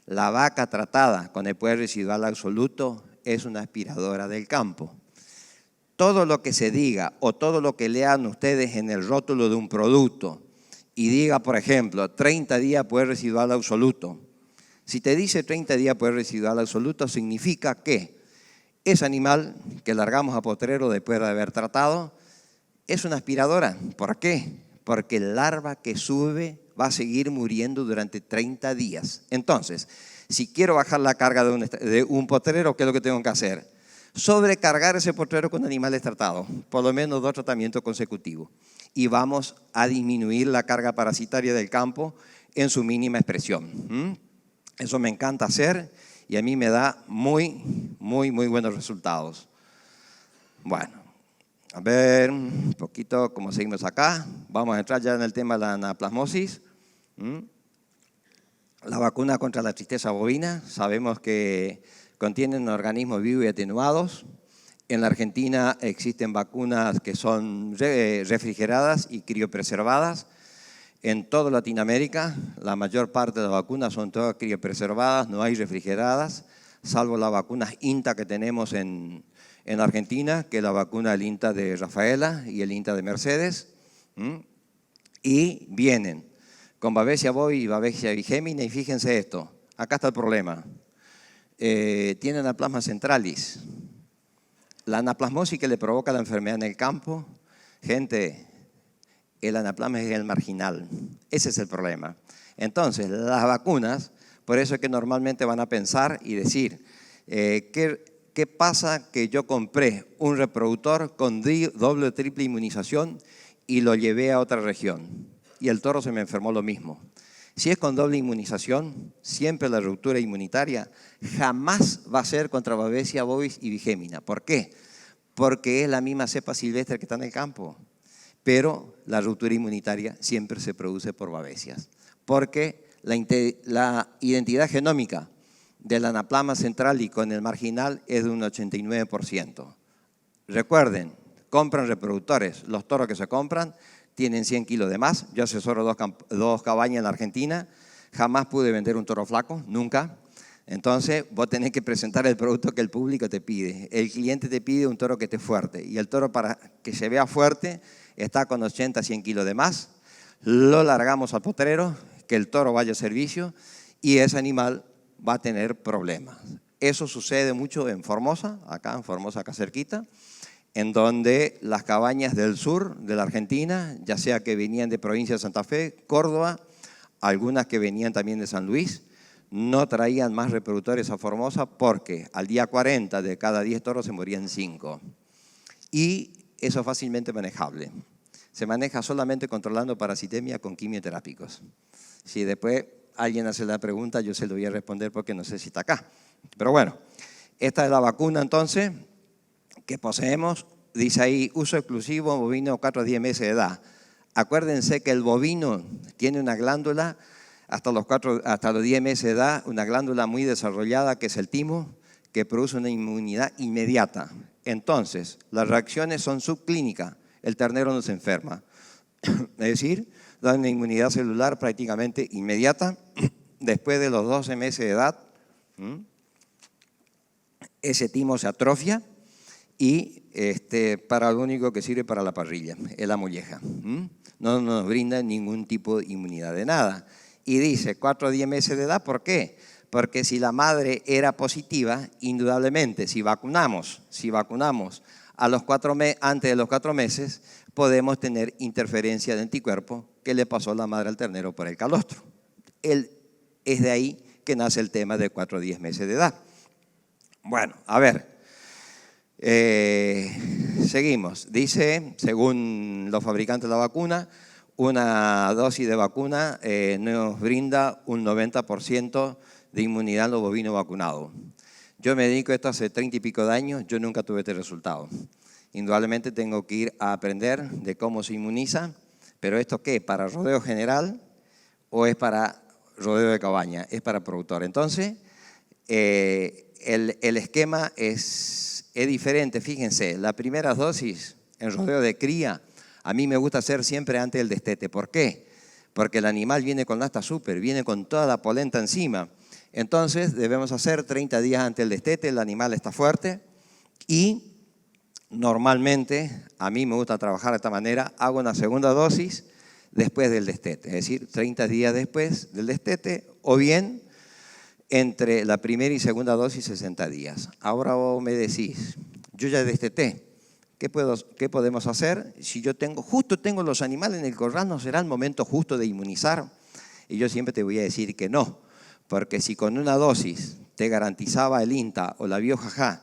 la vaca tratada con el poder residual absoluto es una aspiradora del campo. Todo lo que se diga o todo lo que lean ustedes en el rótulo de un producto y diga, por ejemplo, 30 días poder residual absoluto. Si te dice 30 días poder residual absoluto, significa que ese animal que largamos a potrero después de haber tratado es una aspiradora. ¿Por qué? porque el larva que sube va a seguir muriendo durante 30 días. Entonces, si quiero bajar la carga de un potrero, ¿qué es lo que tengo que hacer? Sobrecargar ese potrero con animales tratados, por lo menos 2 tratamientos consecutivos. Y vamos a disminuir la carga parasitaria del campo en su mínima expresión. Eso me encanta hacer y a mí me da muy buenos resultados. Bueno, a ver un poquito cómo seguimos acá. Vamos a entrar ya en el tema de la anaplasmosis. La vacuna contra la tristeza bovina, sabemos que contienen organismos vivos y atenuados. En la Argentina existen vacunas que son refrigeradas y criopreservadas. En toda Latinoamérica, la mayor parte de las vacunas son todas criopreservadas, no hay refrigeradas, salvo las vacunas INTA que tenemos en Argentina, que es la vacuna del INTA de Rafaela y el INTA de Mercedes. Y vienen con Babesia bovi y Babesia bigémina, y fíjense esto, acá está el problema. Tienen anaplasma centralis. La anaplasmosis que le provoca la enfermedad en el campo, gente, el anaplasma es el marginal. Ese es el problema. Entonces, las vacunas, por eso es que normalmente van a pensar y decir, ¿qué pasa que yo compré un reproductor con doble o triple inmunización y lo llevé a otra región? Y el toro se me enfermó lo mismo. Si es con doble inmunización, siempre la ruptura inmunitaria jamás va a ser contra Babesia bovis y bigémina. ¿Por qué? Porque es la misma cepa silvestre que está en el campo. Pero la ruptura inmunitaria siempre se produce por babesias. Porque la identidad genómica del anaplasma central y con el marginal es de un 89%. Recuerden, compran reproductores. Los toros que se compran tienen 100 kilos de más. Yo asesoro 2 cabañas en la Argentina. Jamás pude vender un toro flaco, nunca. Entonces, vos tenés que presentar el producto que el público te pide. El cliente te pide un toro que esté fuerte. Y el toro, para que se vea fuerte, está con 80, 100 kilos de más. Lo largamos al potrero, que el toro vaya a servicio, y ese animal va a tener problemas. Eso sucede mucho en Formosa, acá cerquita, en donde las cabañas del sur de la Argentina, ya sea que venían de provincia de Santa Fe, Córdoba, algunas que venían también de San Luis, no traían más reproductores a Formosa porque al día 40 de cada 10 toros se morían 5. Y eso es fácilmente manejable. Se maneja solamente controlando parasitemia con quimioterápicos. Si después alguien hace la pregunta, yo se lo voy a responder porque no sé si está acá. Pero bueno, esta es la vacuna entonces que poseemos. Dice ahí, uso exclusivo bovino 4 a 10 meses de edad. Acuérdense que el bovino tiene una glándula hasta los 10 meses de edad, una glándula muy desarrollada que es el timo, que produce una inmunidad inmediata. Entonces, las reacciones son subclínicas, el ternero no se enferma. Es decir, da una inmunidad celular prácticamente inmediata. Después de los 12 meses de edad, ese timo se atrofia y para lo único que sirve para la parrilla, es la molleja. No nos brinda ningún tipo de inmunidad de nada. Y dice 4 a 10 meses de edad, ¿por qué? Porque si la madre era positiva, indudablemente, si vacunamos antes de los 4 meses, podemos tener interferencia de anticuerpo que le pasó a la madre al ternero por el calostro. Es de ahí que nace el tema de 4 a 10 meses de edad. Bueno, a ver, seguimos. Dice, según los fabricantes de la vacuna, una dosis de vacuna nos brinda un 90% de inmunidad en los bovinos vacunados. Yo me dedico a esto hace 30 y pico de años, yo nunca tuve este resultado. Indudablemente tengo que ir a aprender de cómo se inmuniza, pero ¿esto qué? ¿Para rodeo general o es para rodeo de cabaña? Es para productor. Entonces, el esquema es diferente. Fíjense, las primeras dosis en rodeo de cría, a mí me gusta hacer siempre antes del destete. ¿Por qué? Porque el animal viene con la asta súper, viene con toda la polenta encima. Entonces debemos hacer 30 días antes del destete, el animal está fuerte y normalmente, a mí me gusta trabajar de esta manera, hago una segunda dosis después del destete, es decir, 30 días después del destete o bien entre la primera y segunda dosis 60 días. Ahora vos me decís, yo ya desteté, ¿Qué podemos hacer? Si yo justo tengo los animales en el corral, ¿no será el momento justo de inmunizar? Y yo siempre te voy a decir que no, porque si con una dosis te garantizaba el INTA o la BioJaja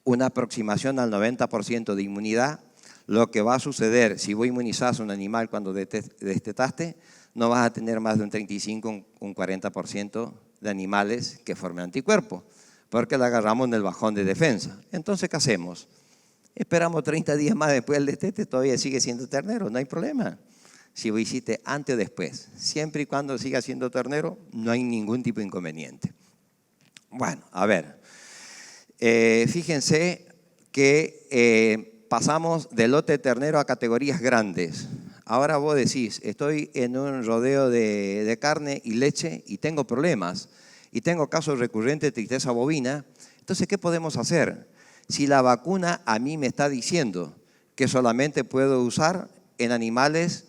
una aproximación al 90% de inmunidad, lo que va a suceder si vos inmunizás a un animal cuando destetaste, no vas a tener más de un 35, un 40% de animales que formen anticuerpos, porque la agarramos en el bajón de defensa. Entonces, ¿qué hacemos? Esperamos 30 días más después del destete, todavía sigue siendo ternero, no hay problema. Si lo hiciste antes o después, siempre y cuando siga siendo ternero, no hay ningún tipo de inconveniente. Bueno, a ver, fíjense que pasamos del lote de ternero a categorías grandes. Ahora vos decís, estoy en un rodeo de carne y leche y tengo problemas, y tengo casos recurrentes de tristeza bovina. Entonces, ¿qué podemos hacer? Si la vacuna a mí me está diciendo que solamente puedo usar en animales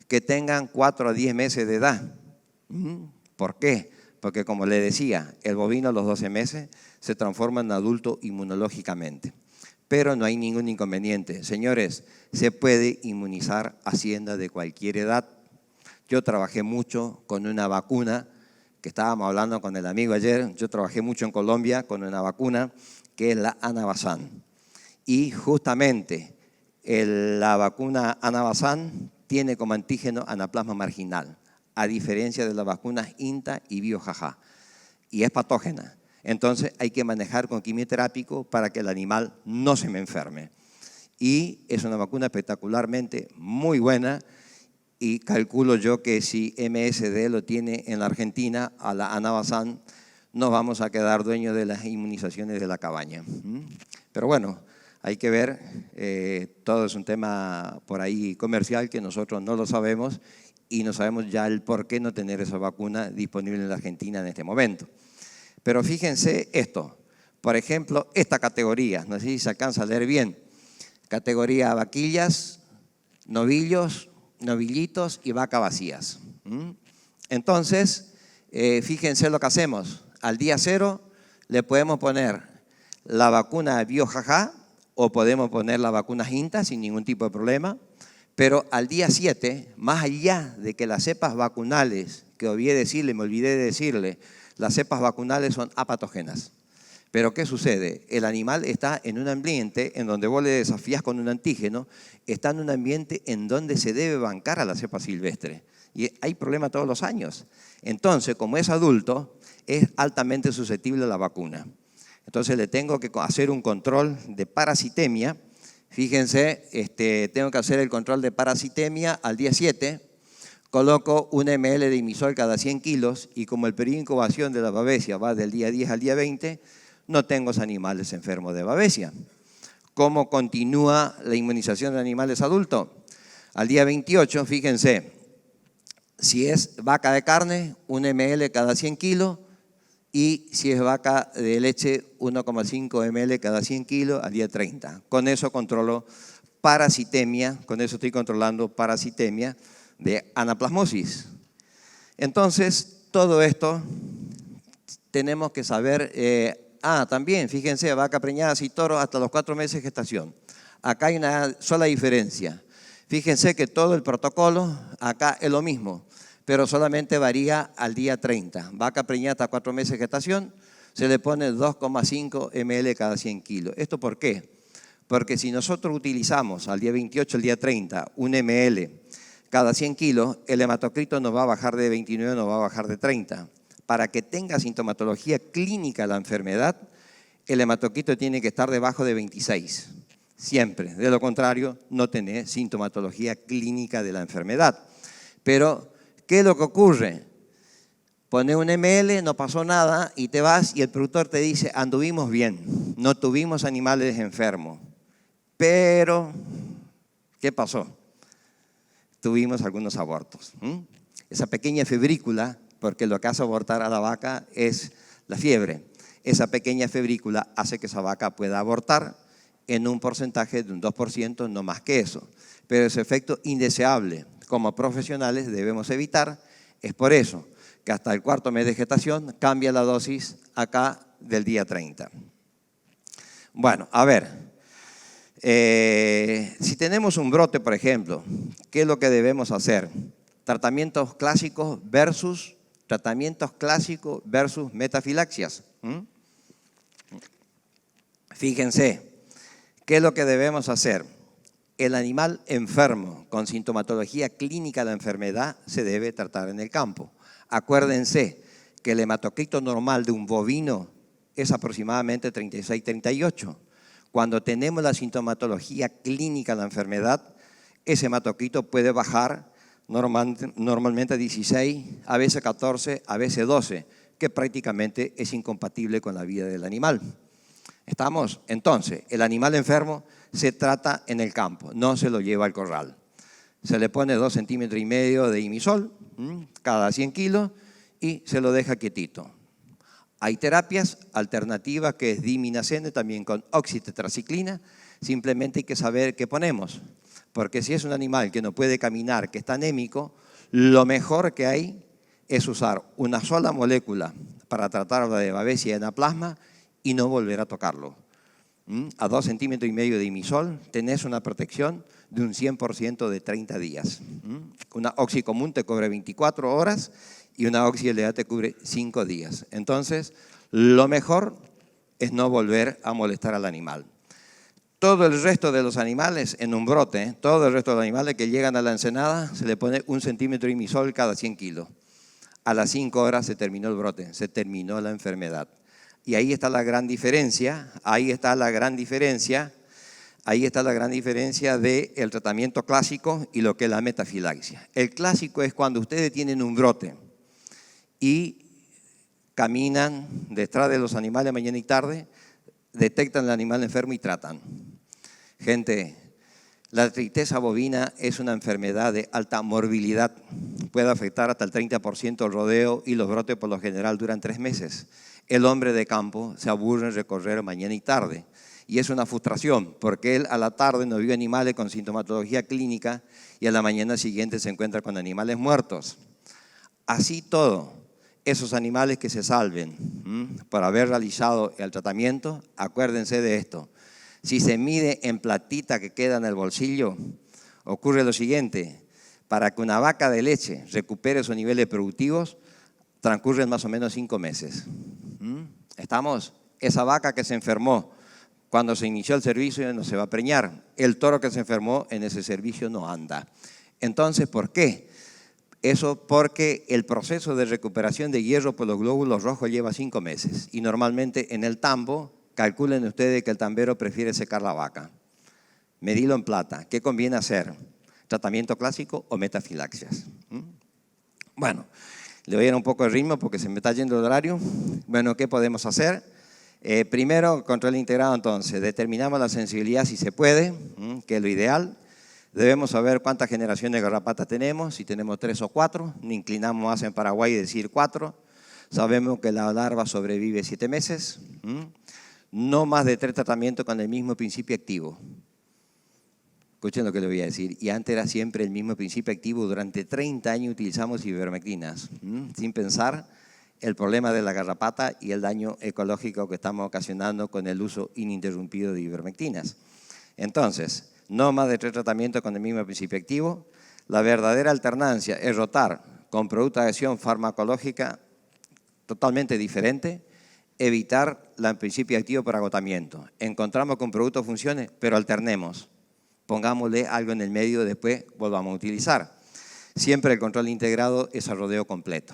que tengan 4 a 10 meses de edad. ¿Por qué? Porque como le decía, el bovino a los 12 meses se transforma en adulto inmunológicamente. Pero no hay ningún inconveniente. Señores, se puede inmunizar hacienda de cualquier edad. Yo trabajé mucho con una vacuna, que estábamos hablando con el amigo ayer, yo trabajé mucho en Colombia con una vacuna que es la Anabazán. Y justamente la vacuna Anabazán tiene como antígeno anaplasma marginal, a diferencia de las vacunas INTA y BioJaja, y es patógena. Entonces hay que manejar con quimioterápico para que el animal no se me enferme. Y es una vacuna espectacularmente muy buena, y calculo yo que si MSD lo tiene en la Argentina, a la Anabazán, nos vamos a quedar dueños de las inmunizaciones de la cabaña. Pero bueno, hay que ver, todo es un tema por ahí comercial que nosotros no lo sabemos y no sabemos ya el por qué no tener esa vacuna disponible en la Argentina en este momento. Pero fíjense esto, por ejemplo, esta categoría, no sé si se alcanza a leer bien, categoría vaquillas, novillos, novillitos y vacas vacías. Entonces, fíjense lo que hacemos. Al día 0 le podemos poner la vacuna BioJaja o podemos poner la vacuna INTA sin ningún tipo de problema, pero al día 7, más allá de que las cepas vacunales, que me olvidé de decirle, las cepas vacunales son apatógenas. Pero ¿qué sucede? El animal está en un ambiente en donde vos le desafías con un antígeno, está en un ambiente en donde se debe bancar a la cepa silvestre. Y hay problema todos los años. Entonces, como es adulto, es altamente susceptible a la vacuna. Entonces, le tengo que hacer un control de parasitemia. Fíjense, tengo que hacer el control de parasitemia al día 7. Coloco 1 ml de imisol cada 100 kilos y como el periodo de incubación de la babesia va del día 10 al día 20, no tengo animales enfermos de babesia. ¿Cómo continúa la inmunización de animales adultos? Al día 28, fíjense, si es vaca de carne, 1 ml cada 100 kilos, y si es vaca de leche, 1,5 ml cada 100 kilos al día 30. Con eso controlo parasitemia, con eso estoy controlando parasitemia de anaplasmosis. Entonces, todo esto tenemos que saber. También, fíjense, vaca preñada y toro hasta los 4 meses de gestación. Acá hay una sola diferencia. Fíjense que todo el protocolo acá es lo mismo, pero solamente varía al día 30. Vaca preñada hasta 4 meses de gestación, se le pone 2,5 ml cada 100 kilos. ¿Esto por qué? Porque si nosotros utilizamos al día 28, al día 30, 1 ml cada 100 kilos, el hematocrito nos va a bajar de 29, nos va a bajar de 30. Para que tenga sintomatología clínica la enfermedad, el hematocrito tiene que estar debajo de 26. Siempre. De lo contrario, no tenés sintomatología clínica de la enfermedad. Pero, ¿qué es lo que ocurre? Pones 1 ml, no pasó nada y te vas y el productor te dice, anduvimos bien, no tuvimos animales enfermos. Pero, ¿qué pasó? Tuvimos algunos abortos. Esa pequeña febrícula, porque lo que hace abortar a la vaca es la fiebre. Esa pequeña febrícula hace que esa vaca pueda abortar en un porcentaje de un 2%, no más que eso. Pero ese efecto indeseable, como profesionales debemos evitar, es por eso que hasta el 4.º mes de gestación cambia la dosis acá del día 30. Bueno, a ver, Si tenemos un brote, por ejemplo, ¿qué es lo que debemos hacer? Tratamientos clásicos versus metafilaxias. Fíjense, ¿qué es lo que debemos hacer? El animal enfermo con sintomatología clínica de la enfermedad se debe tratar en el campo. Acuérdense que el hematocrito normal de un bovino es aproximadamente 36-38. Cuando tenemos la sintomatología clínica de la enfermedad, ese hematocrito puede bajar normalmente a 16, a veces 14, a veces 12, que prácticamente es incompatible con la vida del animal. ¿Estamos? Entonces, el animal enfermo se trata en el campo, no se lo lleva al corral. Se le pone 2,5 centímetros de imisol cada 100 kilos y se lo deja quietito. Hay terapias alternativas que es diminacene también con oxitetraciclina, simplemente hay que saber qué ponemos. Porque si es un animal que no puede caminar, que está anémico, lo mejor que hay es usar una sola molécula para tratar de babesia y anaplasma y no volver a tocarlo. A 2,5 centímetros de imisol tenés una protección de un 100% de 30 días. Una oxi común te cubre 24 horas y una oxi LA te cubre 5 días. Entonces, lo mejor es no volver a molestar al animal. Todo el resto de los animales en un brote, todo el resto de los animales que llegan a la ensenada, se le pone 1 centímetro de imisol cada 100 kilos. A las 5 horas se terminó el brote, se terminó la enfermedad. Y ahí está la gran diferencia, del tratamiento clásico y lo que es la metafilaxia. El clásico es cuando ustedes tienen un brote y caminan detrás de los animales mañana y tarde, detectan al animal enfermo y tratan. Gente, la tristeza bovina es una enfermedad de alta morbilidad. Puede afectar hasta el 30% el rodeo y los brotes por lo general duran 3 meses. El hombre de campo se aburre en recorrer mañana y tarde. Y es una frustración porque él a la tarde no vio animales con sintomatología clínica y a la mañana siguiente se encuentra con animales muertos. Así todo, esos animales que se salven por haber realizado el tratamiento, acuérdense de esto. Si se mide en platita que queda en el bolsillo, ocurre lo siguiente. Para que una vaca de leche recupere sus niveles productivos, transcurren más o menos 5 meses. ¿Estamos? Esa vaca que se enfermó cuando se inició el servicio no se va a preñar. El toro que se enfermó en ese servicio no anda. Entonces, ¿por qué? Eso porque el proceso de recuperación de hierro por los glóbulos rojos lleva 5 meses. Y normalmente en el tambo, calculen ustedes que el tambero prefiere secar la vaca. Medilo en plata. ¿Qué conviene hacer? ¿Tratamiento clásico o metafilaxias? Bueno, le voy a dar un poco de ritmo porque se me está yendo el horario. Bueno, ¿qué podemos hacer? Primero, control integrado entonces. Determinamos la sensibilidad si se puede, que es lo ideal. Debemos saber cuántas generaciones de garrapata tenemos, si tenemos 3 o 4. Nos inclinamos más en Paraguay y decir 4. Sabemos que la larva sobrevive 7 meses. No más de 3 tratamientos con el mismo principio activo. Escuchen lo que le voy a decir. Y antes era siempre el mismo principio activo. Durante 30 años utilizamos ivermectinas, sin pensar el problema de la garrapata y el daño ecológico que estamos ocasionando con el uso ininterrumpido de ivermectinas. Entonces, no más de 3 tratamientos con el mismo principio activo. La verdadera alternancia es rotar con productos de acción farmacológica totalmente diferente, evitar el principio activo por agotamiento. Encontramos con productos funciones, pero alternemos. Pongámosle algo en el medio, después volvamos a utilizar. Siempre el control integrado es a rodeo completo,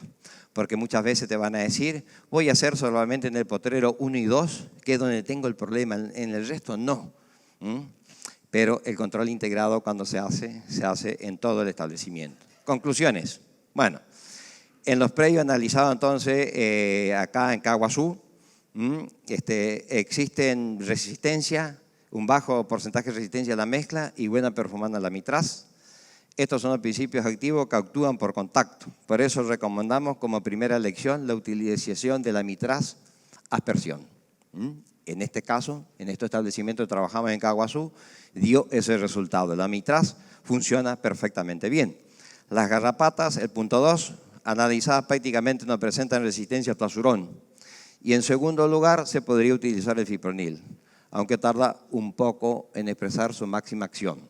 porque muchas veces te van a decir, voy a hacer solamente en el potrero 1 y 2, que es donde tengo el problema, en el resto no. Pero el control integrado cuando se hace en todo el establecimiento. Conclusiones. Bueno, en los predios analizados entonces, acá en Caguazú, existen resistencia, un bajo porcentaje de resistencia a la mezcla y buena performance a la mitraz. Estos son los principios activos que actúan por contacto. Por eso recomendamos como primera elección la utilización de la mitraz aspersión. En este caso, en este establecimiento que trabajamos en Caguazú, dio ese resultado. La mitraz funciona perfectamente bien. Las garrapatas, el punto 2, analizadas prácticamente no presentan resistencia al plazurón. Y en segundo lugar, se podría utilizar el fipronil. aunque tarda un poco en expresar su máxima acción.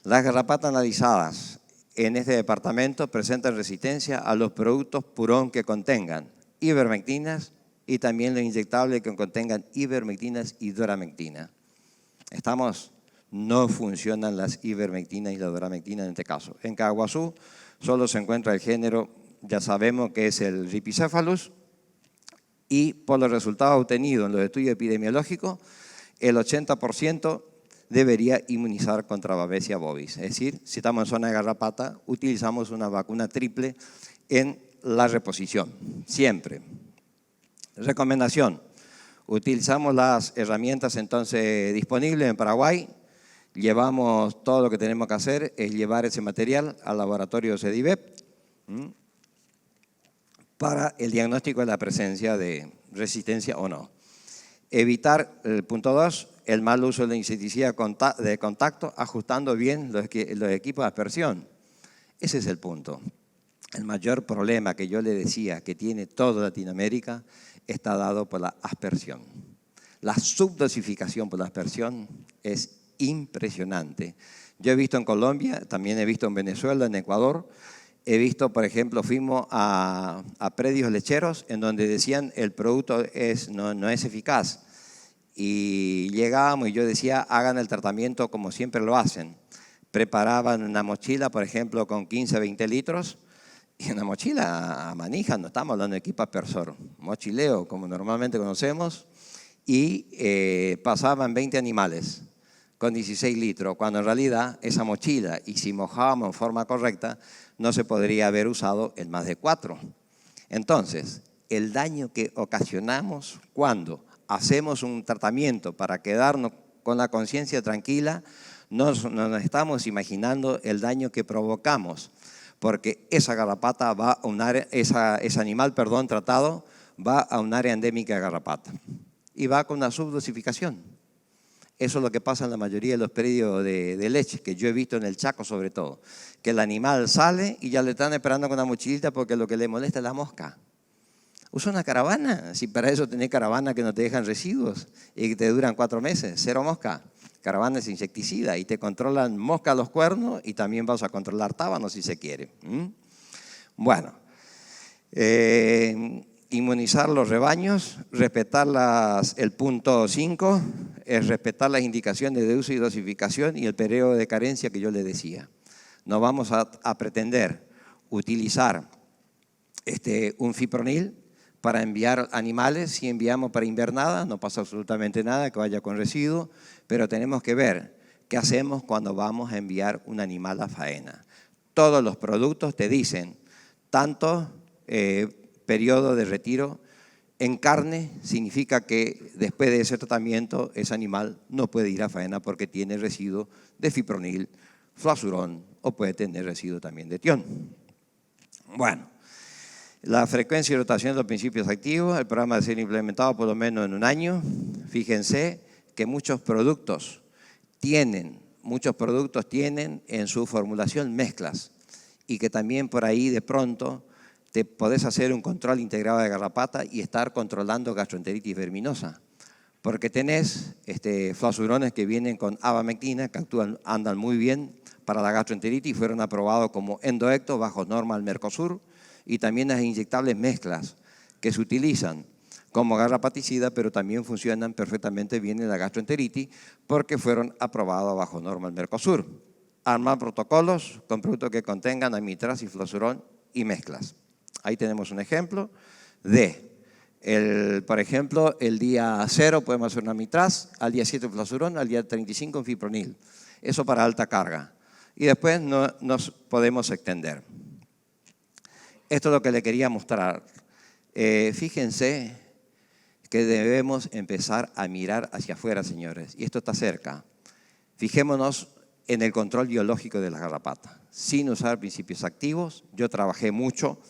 Las garrapatas analizadas en este departamento presentan resistencia a los productos Purón que contengan ivermectinas y también los inyectables que contengan ivermectinas y doramectina. No funcionan las ivermectinas y la doramectina en este caso. En Caguazú solo se encuentra el género, ya sabemos que es el Ripicephalus, y por los resultados obtenidos en los estudios epidemiológicos, el 80% debería inmunizar contra Babesia bovis. Es decir, si estamos en zona de garrapata, utilizamos una vacuna triple en la reposición, siempre. Recomendación, utilizamos las herramientas entonces disponibles en Paraguay, llevamos todo lo que tenemos que hacer, es llevar ese material al laboratorio CEDIVEP para el diagnóstico de la presencia de resistencia o no. Evitar, el punto 2, el mal uso del insecticida de contacto, ajustando bien los equipos de aspersión. Ese es el punto. El mayor problema que yo le decía que tiene toda Latinoamérica está dado por la aspersión. La subdosificación por la aspersión es impresionante. Yo he visto en Colombia, también he visto en Venezuela, en Ecuador, he visto, por ejemplo, fuimos a predios lecheros en donde decían el producto no es eficaz. Y llegábamos y yo decía, hagan el tratamiento como siempre lo hacen. Preparaban una mochila, por ejemplo, con 15, 20 litros, y una mochila a manija, no estamos hablando de equipo aspersor, mochileo como normalmente conocemos, y pasaban 20 animales con 16 litros, cuando en realidad esa mochila, y si mojábamos en forma correcta, no se podría haber usado en más de 4. Entonces, el daño que ocasionamos cuando hacemos un tratamiento para quedarnos con la conciencia tranquila, no nos estamos imaginando el daño que provocamos, porque esa garrapata va a un área, ese animal tratado va a un área endémica de garrapata y va con una subdosificación. Eso es lo que pasa en la mayoría de los predios de leche, que yo he visto en el Chaco sobre todo, que el animal sale y ya le están esperando con una mochilita porque lo que le molesta es la mosca. Usa una caravana, si para eso tenés caravana que no te dejan residuos y que te duran 4 meses, 0 mosca. Caravana es insecticida y te controlan mosca a los cuernos y también vas a controlar tábanos si se quiere. Bueno, inmunizar los rebaños, respetar el punto 5, es respetar las indicaciones de uso y dosificación y el periodo de carencia que yo le decía. No vamos a pretender utilizar un fipronil para enviar animales. Si enviamos para invernada, no pasa absolutamente nada, que vaya con residuo, pero tenemos que ver qué hacemos cuando vamos a enviar un animal a faena. Todos los productos te dicen tanto periodo de retiro. En carne significa que después de ese tratamiento ese animal no puede ir a faena porque tiene residuo de fipronil, flasurón o puede tener residuo también de tión. Bueno, la frecuencia y rotación de los principios activos, el programa debe ser implementado por lo menos en un año. Fíjense que muchos productos tienen en su formulación mezclas y que también por ahí de pronto te podés hacer un control integrado de garrapata y estar controlando gastroenteritis verminosa. Porque tenés flasurones que vienen con abamectina, que andan muy bien para la gastroenteritis, fueron aprobados como endoectos bajo norma del Mercosur, y también las inyectables mezclas que se utilizan como garrapaticida, pero también funcionan perfectamente bien en la gastroenteritis porque fueron aprobados bajo norma del Mercosur. Armar protocolos con productos que contengan amitraz y flasurón y mezclas. Ahí tenemos un ejemplo por ejemplo, el día 0 podemos hacer un amitraz, al día 7 flasurón, al día 35 un fipronil. Eso para alta carga. Y después nos podemos extender. Esto es lo que le quería mostrar. Fíjense que debemos empezar a mirar hacia afuera, señores. Y esto está cerca. Fijémonos en el control biológico de la garrapata, sin usar principios activos. Yo trabajé mucho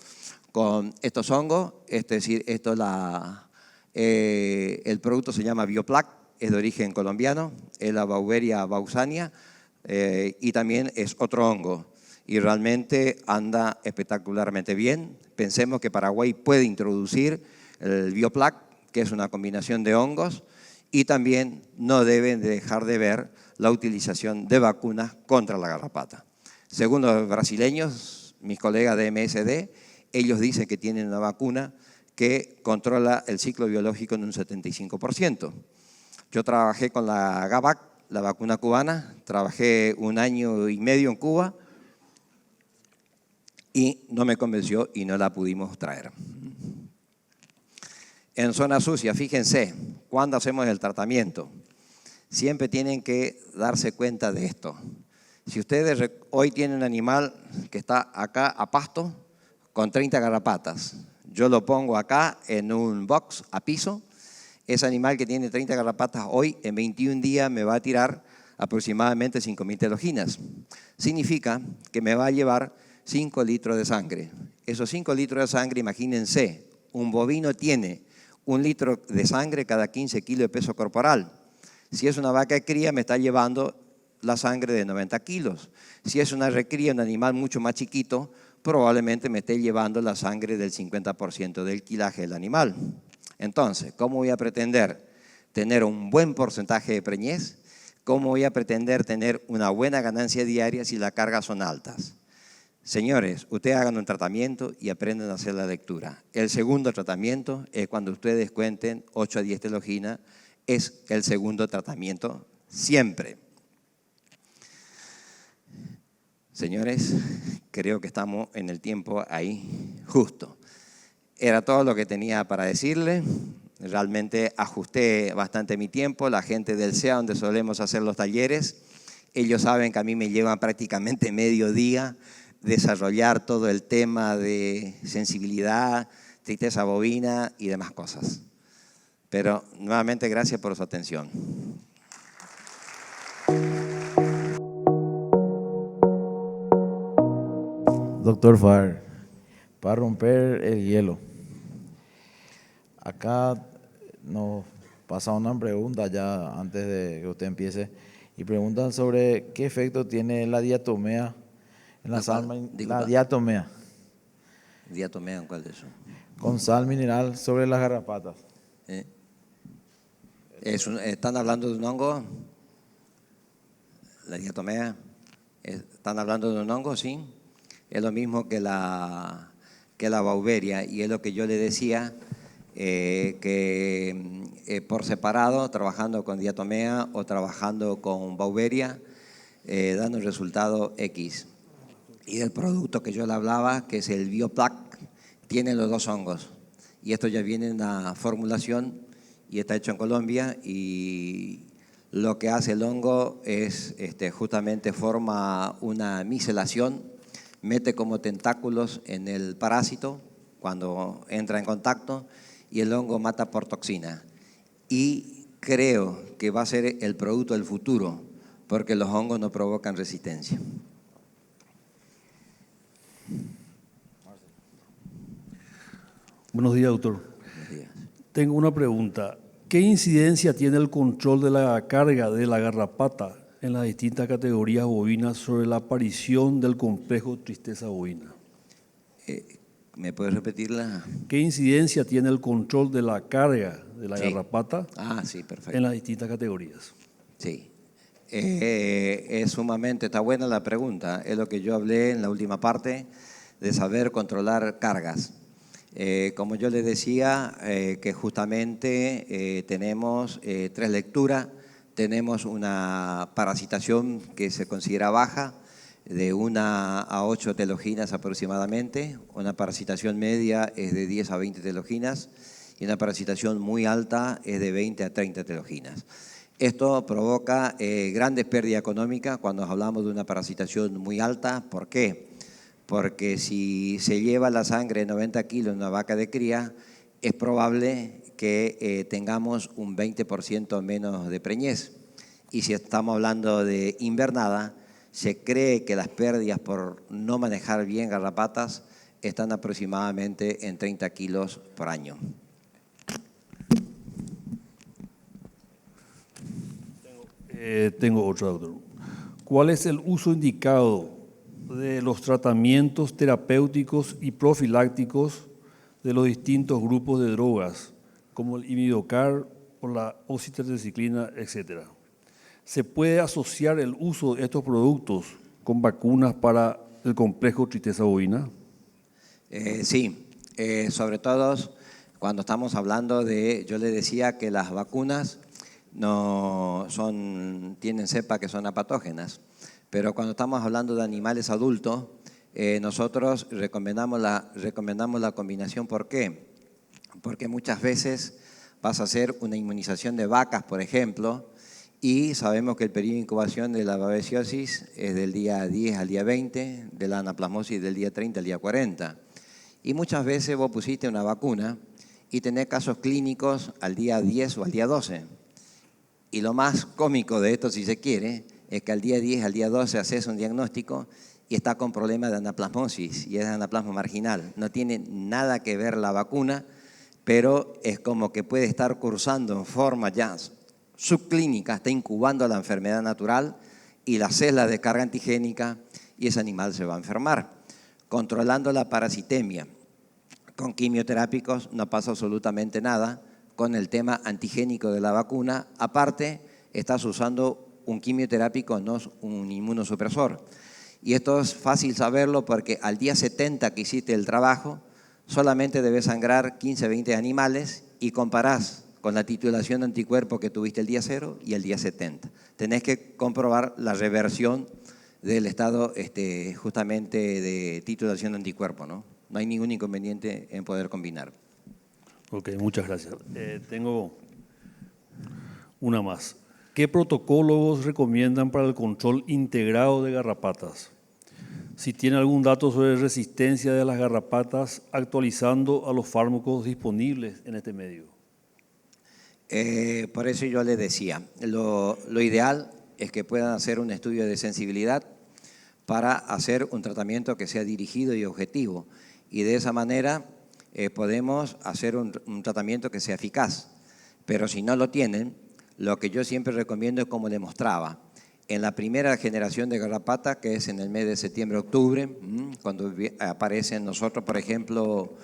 con estos hongos, es decir, el producto se llama Bioplac, es de origen colombiano, es la Beauveria bausania y también es otro hongo y realmente anda espectacularmente bien. Pensemos que Paraguay puede introducir el Bioplac, que es una combinación de hongos Y también no deben dejar de ver la utilización de vacunas contra la garrapata. Según los brasileños, mis colegas de MSD, ellos dicen que tienen una vacuna que controla el ciclo biológico en un 75%. Yo trabajé con la GAVAC, la vacuna cubana, trabajé 1 año y medio en Cuba y no me convenció y no la pudimos traer. En zona sucia, fíjense, cuando hacemos el tratamiento, siempre tienen que darse cuenta de esto. Si ustedes hoy tienen un animal que está acá a pasto con 30 garrapatas, yo lo pongo acá en un box a piso, ese animal que tiene 30 garrapatas hoy en 21 días me va a tirar aproximadamente 5.000 teloginas. Significa que me va a llevar 5 litros de sangre. Esos 5 litros de sangre, imagínense, un bovino tiene 1 litro de sangre cada 15 kilos de peso corporal. Si es una vaca de cría, me está llevando la sangre de 90 kilos. Si es una recría, un animal mucho más chiquito, probablemente me esté llevando la sangre del 50% del quilaje del animal. Entonces, ¿cómo voy a pretender tener un buen porcentaje de preñez? ¿Cómo voy a pretender tener una buena ganancia diaria si las cargas son altas? Señores, ustedes hagan un tratamiento y aprendan a hacer la lectura. El segundo tratamiento es cuando ustedes cuenten 8 a 10 teloginas, es el segundo tratamiento siempre. Señores, creo que estamos en el tiempo ahí justo. Era todo lo que tenía para decirle. Realmente ajusté bastante mi tiempo. La gente del CEA, donde solemos hacer los talleres, ellos saben que a mí me llevan prácticamente medio día desarrollar todo el tema de sensibilidad, tristeza bovina y demás cosas. Pero nuevamente gracias por su atención. Doctor Farr, para romper el hielo, acá nos pasa una pregunta ya antes de que usted empiece y preguntan sobre qué efecto tiene la diatomea en la sal, la diatomea. ¿Diatomea en cuál de eso? Con sal mineral sobre las garrapatas. ¿Están hablando de un hongo? La diatomea. ¿Están hablando de un hongo? Sí. Es lo mismo que la Beauveria, y es lo que yo le decía, que por separado, trabajando con diatomea o trabajando con Beauveria, dan un resultado X. Y el producto que yo le hablaba, que es el Bioplac, tiene los 2 hongos. Y esto ya viene en una formulación y está hecho en Colombia, y lo que hace el hongo es justamente forma una micelación, mete como tentáculos en el parásito cuando entra en contacto y el hongo mata por toxina. Y creo que va a ser el producto del futuro porque los hongos no provocan resistencia. Buenos días, doctor. Buenos días. Tengo una pregunta. ¿Qué incidencia tiene el control de la carga de la garrapata en las distintas categorías bovinas sobre la aparición del complejo tristeza bovina? ¿Me puedes repetirla? ¿Qué incidencia tiene el control de la carga de la garrapata sí, perfecto. en las distintas categorías? Sí. Es sumamente, está buena la pregunta. Es lo que yo hablé en la última parte, de saber controlar cargas. Como yo les decía, que justamente tenemos 3 lecturas. Tenemos una parasitación que se considera baja, de 1 a 8 teloginas aproximadamente. Una parasitación media es de 10 a 20 teloginas y una parasitación muy alta es de 20 a 30 teloginas. Esto provoca grandes pérdidas económicas cuando hablamos de una parasitación muy alta. ¿Por qué? Porque si se lleva la sangre de 90 kilos en una vaca de cría, es probable que tengamos un 20% menos de preñez. Y si estamos hablando de invernada, se cree que las pérdidas por no manejar bien garrapatas están aproximadamente en 30 kilos por año. Tengo otra, doctor. ¿Cuál es el uso indicado de los tratamientos terapéuticos y profilácticos de los distintos grupos de drogas, como el Imidocar o la oxitetraciclina, etc. ¿Se puede asociar el uso de estos productos con vacunas para el complejo tristeza bovina? Sí, sobre todo cuando estamos hablando de, yo le decía que las vacunas no son, tienen cepa que son apatógenas, pero cuando estamos hablando de animales adultos, nosotros recomendamos la combinación. ¿Por qué? Porque muchas veces vas a hacer una inmunización de vacas, por ejemplo, y sabemos que el periodo de incubación de la babesiosis es del día 10 al día 20, de la anaplasmosis del día 30 al día 40. Y muchas veces vos pusiste una vacuna y tenés casos clínicos al día 10 o al día 12. Y lo más cómico de esto, si se quiere, es que al día 10, al día 12 haces un diagnóstico y está con problema de anaplasmosis y es anaplasma marginal. No tiene nada que ver la vacuna, pero es como que puede estar cursando en forma ya subclínica, está incubando la enfermedad natural y la célula de carga antigénica y ese animal se va a enfermar. Controlando la parasitemia. Con quimioterápicos no pasa absolutamente nada. Con el tema antigénico de la vacuna, aparte, estás usando un quimioterápico, no un inmunosupresor. Y esto es fácil saberlo porque al día 70 que hiciste el trabajo, solamente debes sangrar 15, 20 animales y comparás con la titulación de anticuerpos que tuviste el día 0 y el día 70. Tenés que comprobar la reversión del estado justamente de titulación de anticuerpos, ¿no? No hay ningún inconveniente en poder combinar. Ok, muchas gracias. Tengo una más. ¿Qué protocolos recomiendan para el control integrado de garrapatas? Si tiene algún dato sobre resistencia de las garrapatas actualizando a los fármacos disponibles en este medio. Por eso yo le decía, lo ideal es que puedan hacer un estudio de sensibilidad para hacer un tratamiento que sea dirigido y objetivo. Y de esa manera podemos hacer un tratamiento que sea eficaz. Pero si no lo tienen, lo que yo siempre recomiendo es como le mostraba. En la primera generación de garrapata, que es en el mes de septiembre-octubre, cuando aparecen nosotros, por ejemplo,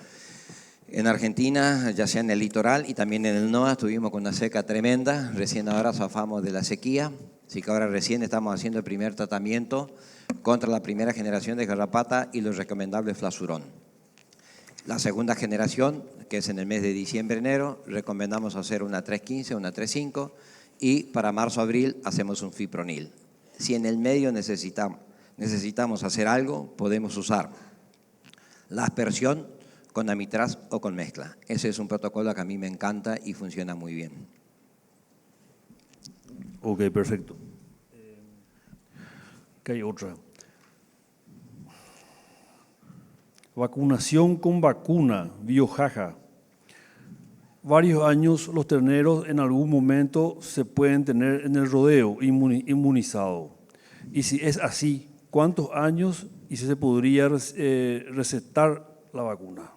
en Argentina, ya sea en el litoral y también en el NOA, estuvimos con una seca tremenda, recién ahora zafamos de la sequía, así que ahora recién estamos haciendo el primer tratamiento contra la primera generación de garrapata y lo recomendable es Flasurón. La segunda generación, que es en el mes de diciembre-enero, recomendamos hacer una 315, una 35 y para marzo-abril hacemos un fipronil. Si en el medio necesitamos hacer algo, podemos usar la aspersión con amitraz o con mezcla. Ese es un protocolo que a mí me encanta y funciona muy bien. Ok, perfecto. ¿Qué hay otra? Vacunación con vacuna, biojaja. Varios años los terneros en algún momento se pueden tener en el rodeo inmunizado. Y si es así, ¿cuántos años y si se podría recetar la vacuna?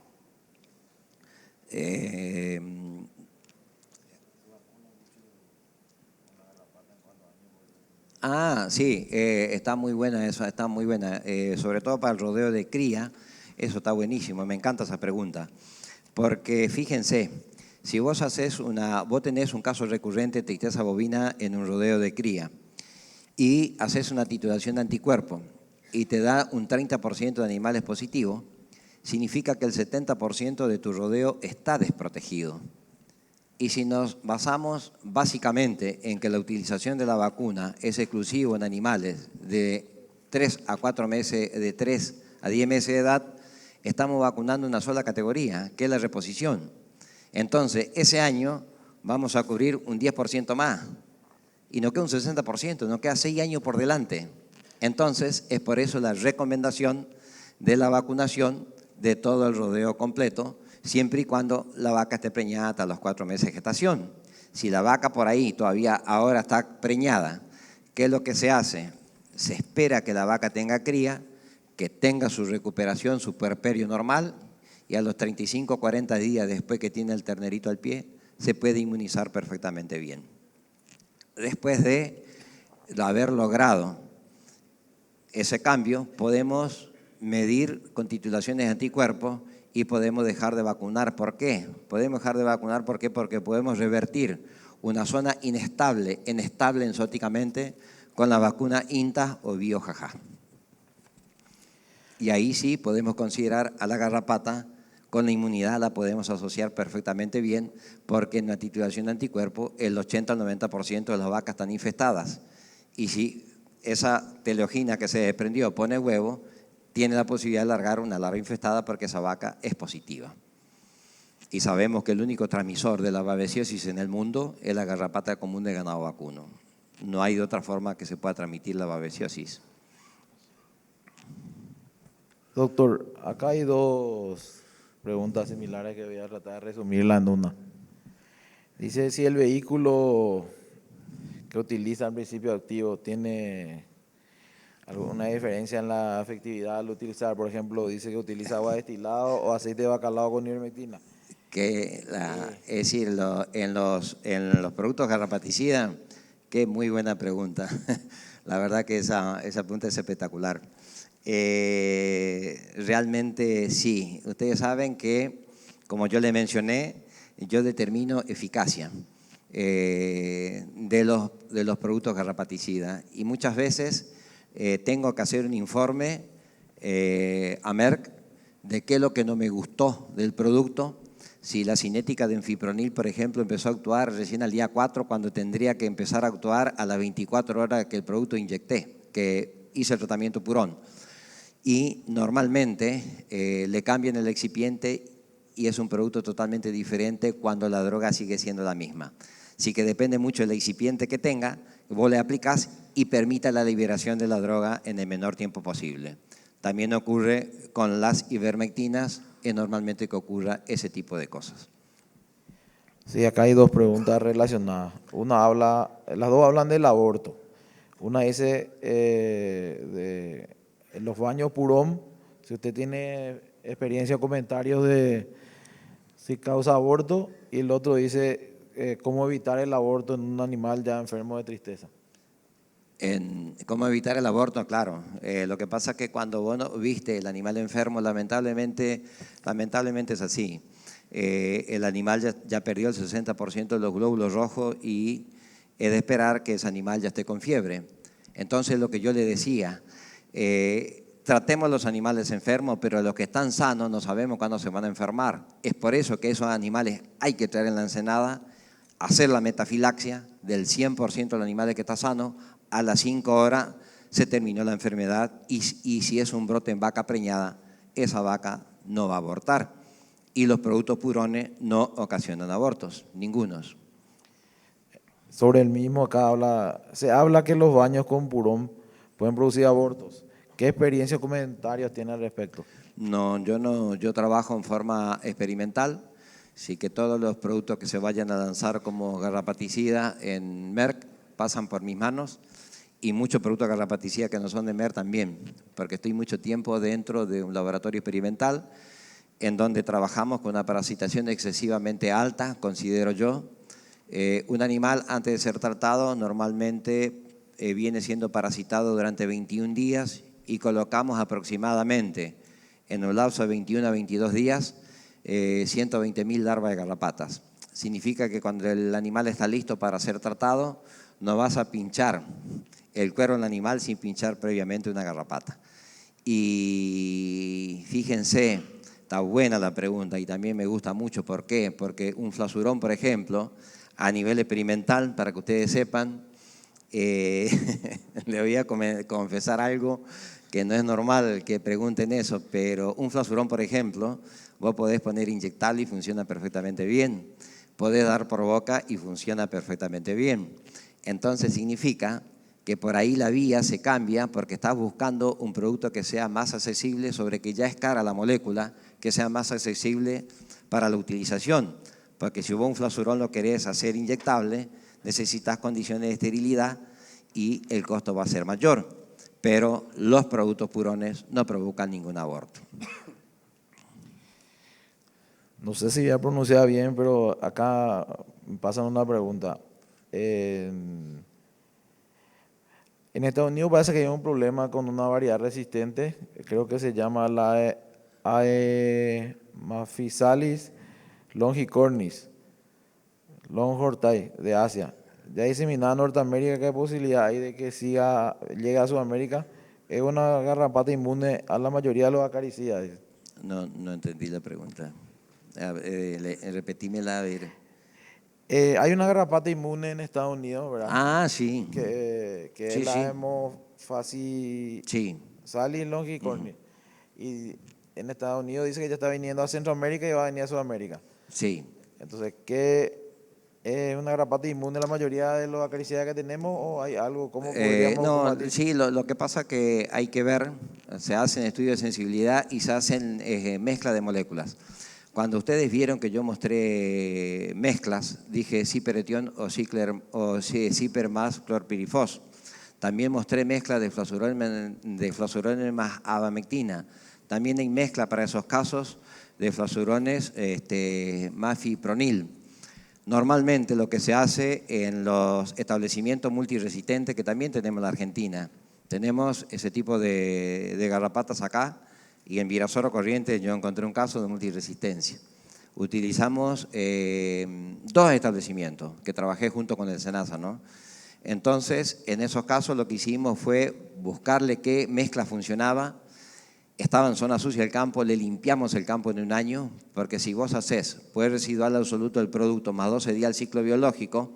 Sí, está muy buena eso, está muy buena. Sobre todo para el rodeo de cría, eso está buenísimo, me encanta esa pregunta. Porque fíjense, si vos tenés un caso recurrente de tristeza bovina en un rodeo de cría y haces una titulación de anticuerpo y te da un 30% de animales positivos, significa que el 70% de tu rodeo está desprotegido. Y si nos basamos básicamente en que la utilización de la vacuna es exclusivo en animales de 3 a 4 meses, de 3 a 10 meses de edad, estamos vacunando una sola categoría, que es la reposición. Entonces, ese año vamos a cubrir un 10% más y no queda un 60%, nos queda 6 años por delante. Entonces, es por eso la recomendación de la vacunación de todo el rodeo completo, siempre y cuando la vaca esté preñada hasta los 4 meses de gestación. Si la vaca por ahí todavía ahora está preñada, ¿qué es lo que se hace? Se espera que la vaca tenga cría, que tenga su recuperación, su puerperio normal, y a los 35 o 40 días después que tiene el ternerito al pie, se puede inmunizar perfectamente bien. Después de haber logrado ese cambio, podemos medir con titulaciones de anticuerpos y podemos dejar de vacunar. ¿Por qué? Podemos dejar de vacunar porque podemos revertir una zona inestable enzóticamente con la vacuna INTA o BioJaja. Y ahí sí podemos considerar a la garrapata con la inmunidad, la podemos asociar perfectamente bien, porque en la titulación de anticuerpo el 80 al 90% de las vacas están infestadas. Y si esa teleogina que se desprendió pone huevo, tiene la posibilidad de largar una larva infestada porque esa vaca es positiva. Y sabemos que el único transmisor de la babesiosis en el mundo es la garrapata común de ganado vacuno. No hay de otra forma que se pueda transmitir la babesiosis. Doctor, acá hay dos preguntas similares que voy a tratar de resumirla en una. Dice si el vehículo que utiliza el principio activo tiene alguna diferencia en la efectividad al utilizar. Por ejemplo, dice que utiliza agua destilada o aceite de bacalao con ivermectina. Es decir, en los productos garrapaticidas, qué muy buena pregunta. La verdad que esa pregunta es espectacular. Realmente sí. Ustedes saben que, como yo le mencioné, yo determino eficacia de los productos garrapaticidas. Y muchas veces tengo que hacer un informe a Merck de qué es lo que no me gustó del producto. Si la cinética de enfipronil, por ejemplo, empezó a actuar recién al día 4, cuando tendría que empezar a actuar a las 24 horas que el producto inyecté, que hice el tratamiento Purón. Y normalmente le cambian el excipiente y es un producto totalmente diferente cuando la droga sigue siendo la misma. Así que depende mucho del excipiente que tenga, vos le aplicás y permita la liberación de la droga en el menor tiempo posible. También ocurre con las ivermectinas, es normalmente que ocurra ese tipo de cosas. Sí, acá hay dos preguntas relacionadas. Las dos hablan del aborto. Una dice de los baños Purón, si usted tiene experiencia o comentarios de si causa aborto, y el otro dice cómo evitar el aborto en un animal ya enfermo de tristeza. ¿Cómo evitar el aborto? Claro, lo que pasa es que cuando vos no viste el animal enfermo, lamentablemente es así. El animal ya perdió el 60% de los glóbulos rojos y es de esperar que ese animal ya esté con fiebre. Entonces, lo que yo le decía, tratemos los animales enfermos, pero los que están sanos no sabemos cuándo se van a enfermar. Es por eso que esos animales hay que traer en la ensenada, hacer la metafilaxia del 100% del animal que está sano. A las 5 horas se terminó la enfermedad y si es un brote en vaca preñada, esa vaca no va a abortar. Y los productos purones no ocasionan abortos, ningunos. Sobre el mismo acá se habla que los baños con Purón pueden producir abortos. ¿Qué experiencia o comentarios tiene al respecto? Yo trabajo en forma experimental, así que todos los productos que se vayan a lanzar como garrapaticida en Merck pasan por mis manos. Y muchos productos garrapaticidas que no son de Merck también, porque estoy mucho tiempo dentro de un laboratorio experimental en donde trabajamos con una parasitación excesivamente alta, considero yo. Un animal antes de ser tratado normalmente viene siendo parasitado durante 21 días y colocamos aproximadamente en un lapso de 21 a 22 días 120.000 larvas de garrapatas. Significa que cuando el animal está listo para ser tratado, no vas a pinchar el cuero del animal sin pinchar previamente una garrapata. Y fíjense, está buena la pregunta y también me gusta mucho. ¿Por qué? Porque un flasurón, por ejemplo, a nivel experimental, para que ustedes sepan, le voy a confesar algo que no es normal que pregunten eso, pero un flasurón, por ejemplo, vos podés poner inyectable y funciona perfectamente bien. Podés dar por boca y funciona perfectamente bien. Entonces significa que por ahí la vía se cambia porque estás buscando un producto que sea más accesible, sobre que ya es cara la molécula, que sea más accesible para la utilización. Porque si vos un flasurón lo querés hacer inyectable, necesitas condiciones de esterilidad y el costo va a ser mayor. Pero los productos purones no provocan ningún aborto. No sé si ya pronunciaba bien, pero acá me pasan una pregunta. En Estados Unidos parece que hay un problema con una variedad resistente, creo que se llama la Aemaphysalis longicornis. Long Hortai, de Asia. Ya diseminada en Norteamérica, ¿qué posibilidad hay de que llegue a Sudamérica? Es una garrapata inmune a la mayoría de los acaricidas. Dice. No entendí la pregunta. Repetímela, a ver. Hay una garrapata inmune en Estados Unidos, ¿verdad? Ah, sí. Que Sí, es la sí. Hemophagocytis Sí. longicornis. Y en Estados Unidos dice que ya está viniendo a Centroamérica y va a venir a Sudamérica. Sí. Entonces, ¿qué es una garrapata inmune a la mayoría de los acaricidas que tenemos o hay algo? ¿Cómo podríamos No, combatir? sí, lo que pasa que hay que ver, se hacen estudios de sensibilidad y se hacen mezcla de moléculas. Cuando ustedes vieron que yo mostré mezclas, dije ciperetión o ciper más clorpirifos. También mostré mezcla de fluoxurones más abamectina. También hay mezcla para esos casos de fluoxurones más fipronil. Normalmente lo que se hace en los establecimientos multiresistentes, que también tenemos en la Argentina, tenemos ese tipo de garrapatas acá, y en Virasoro Corrientes yo encontré un caso de multiresistencia. Utilizamos 2 establecimientos que trabajé junto con el SENASA, ¿no? Entonces, en esos casos lo que hicimos fue buscarle qué mezcla funcionaba. Estaba en zona sucia del campo, le limpiamos el campo en un año, porque si vos haces poder residual absoluto del producto más 12 días al ciclo biológico,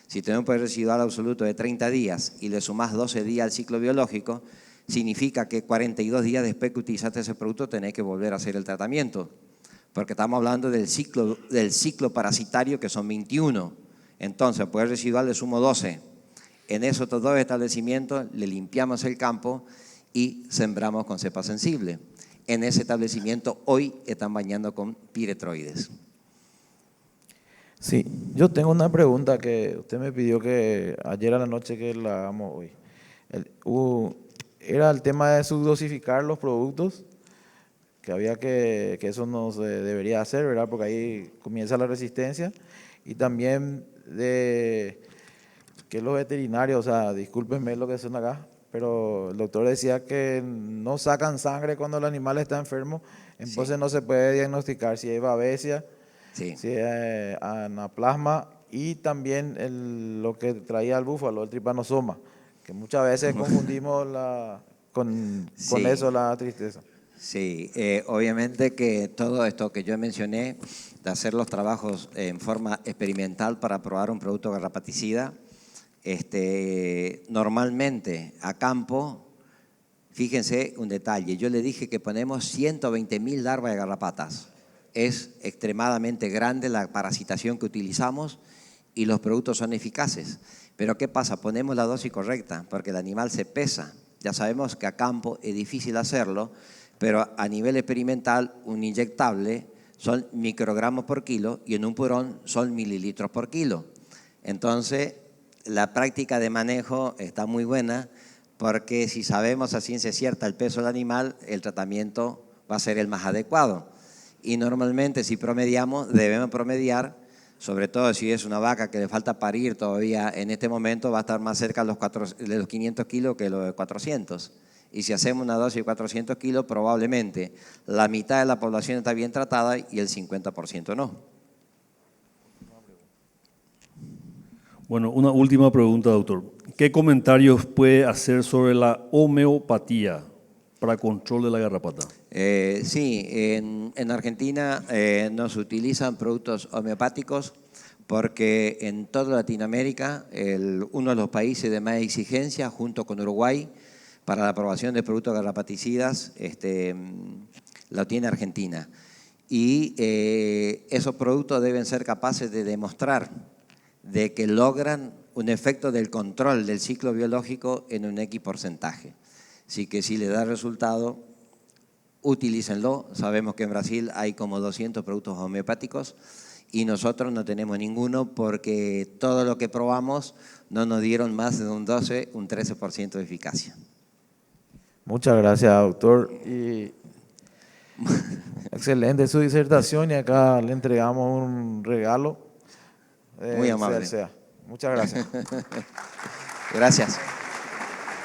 si tenés un poder residual absoluto de 30 días y le sumás 12 días al ciclo biológico, significa que 42 días después que utilizaste ese producto tenés que volver a hacer el tratamiento, porque estamos hablando del ciclo parasitario, que son 21. Entonces, poder residual le sumo 12. En esos 2 establecimientos le limpiamos el campo y sembramos con cepa sensible. En ese establecimiento hoy están bañando con piretroides. Sí, yo tengo una pregunta que usted me pidió que ayer a la noche que la hagamos hoy. Era el tema de subdosificar los productos, que había que eso no se debería hacer, ¿verdad? Porque ahí comienza la resistencia. Y también de que los veterinarios, o sea, discúlpenme lo que son acá, pero el doctor decía que no sacan sangre cuando el animal está enfermo, entonces Sí. no se puede diagnosticar si es babesia, Sí. si es anaplasma y también lo que traía el búfalo, el tripanosoma, que muchas veces confundimos con Sí. eso la tristeza. Sí, obviamente que todo esto que yo mencioné, de hacer los trabajos en forma experimental para probar un producto garrapaticida, normalmente a campo, fíjense un detalle, yo le dije que ponemos 120.000 larvas de garrapatas. Es extremadamente grande la parasitación que utilizamos y los productos son eficaces. Pero ¿qué pasa? Ponemos la dosis correcta porque el animal se pesa. Ya sabemos que a campo es difícil hacerlo, pero a nivel experimental un inyectable son microgramos por kilo y en un purón son mililitros por kilo. Entonces, la práctica de manejo está muy buena porque si sabemos a ciencia cierta el peso del animal, el tratamiento va a ser el más adecuado. Y normalmente si promediamos, debemos promediar, sobre todo si es una vaca que le falta parir todavía en este momento, va a estar más cerca de los 500 kilos que los de 400. Y si hacemos una dosis de 400 kilos, probablemente la mitad de la población está bien tratada y el 50% no. Bueno, una última pregunta, doctor. ¿Qué comentarios puede hacer sobre la homeopatía para control de la garrapata? Sí, en Argentina no se utilizan productos homeopáticos porque en toda Latinoamérica uno de los países de más exigencia, junto con Uruguay, para la aprobación de productos garrapaticidas, lo tiene Argentina. Y esos productos deben ser capaces de demostrar de que logran un efecto del control del ciclo biológico en un X porcentaje. Así que si le da resultado, utilícenlo. Sabemos que en Brasil hay como 200 productos homeopáticos y nosotros no tenemos ninguno porque todo lo que probamos no nos dieron más de un 12, un 13% de eficacia. Muchas gracias, doctor. Y excelente su disertación y acá le entregamos un regalo. Muy amable. Muchas gracias. Gracias.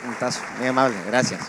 Un tazo. Muy amable. Gracias.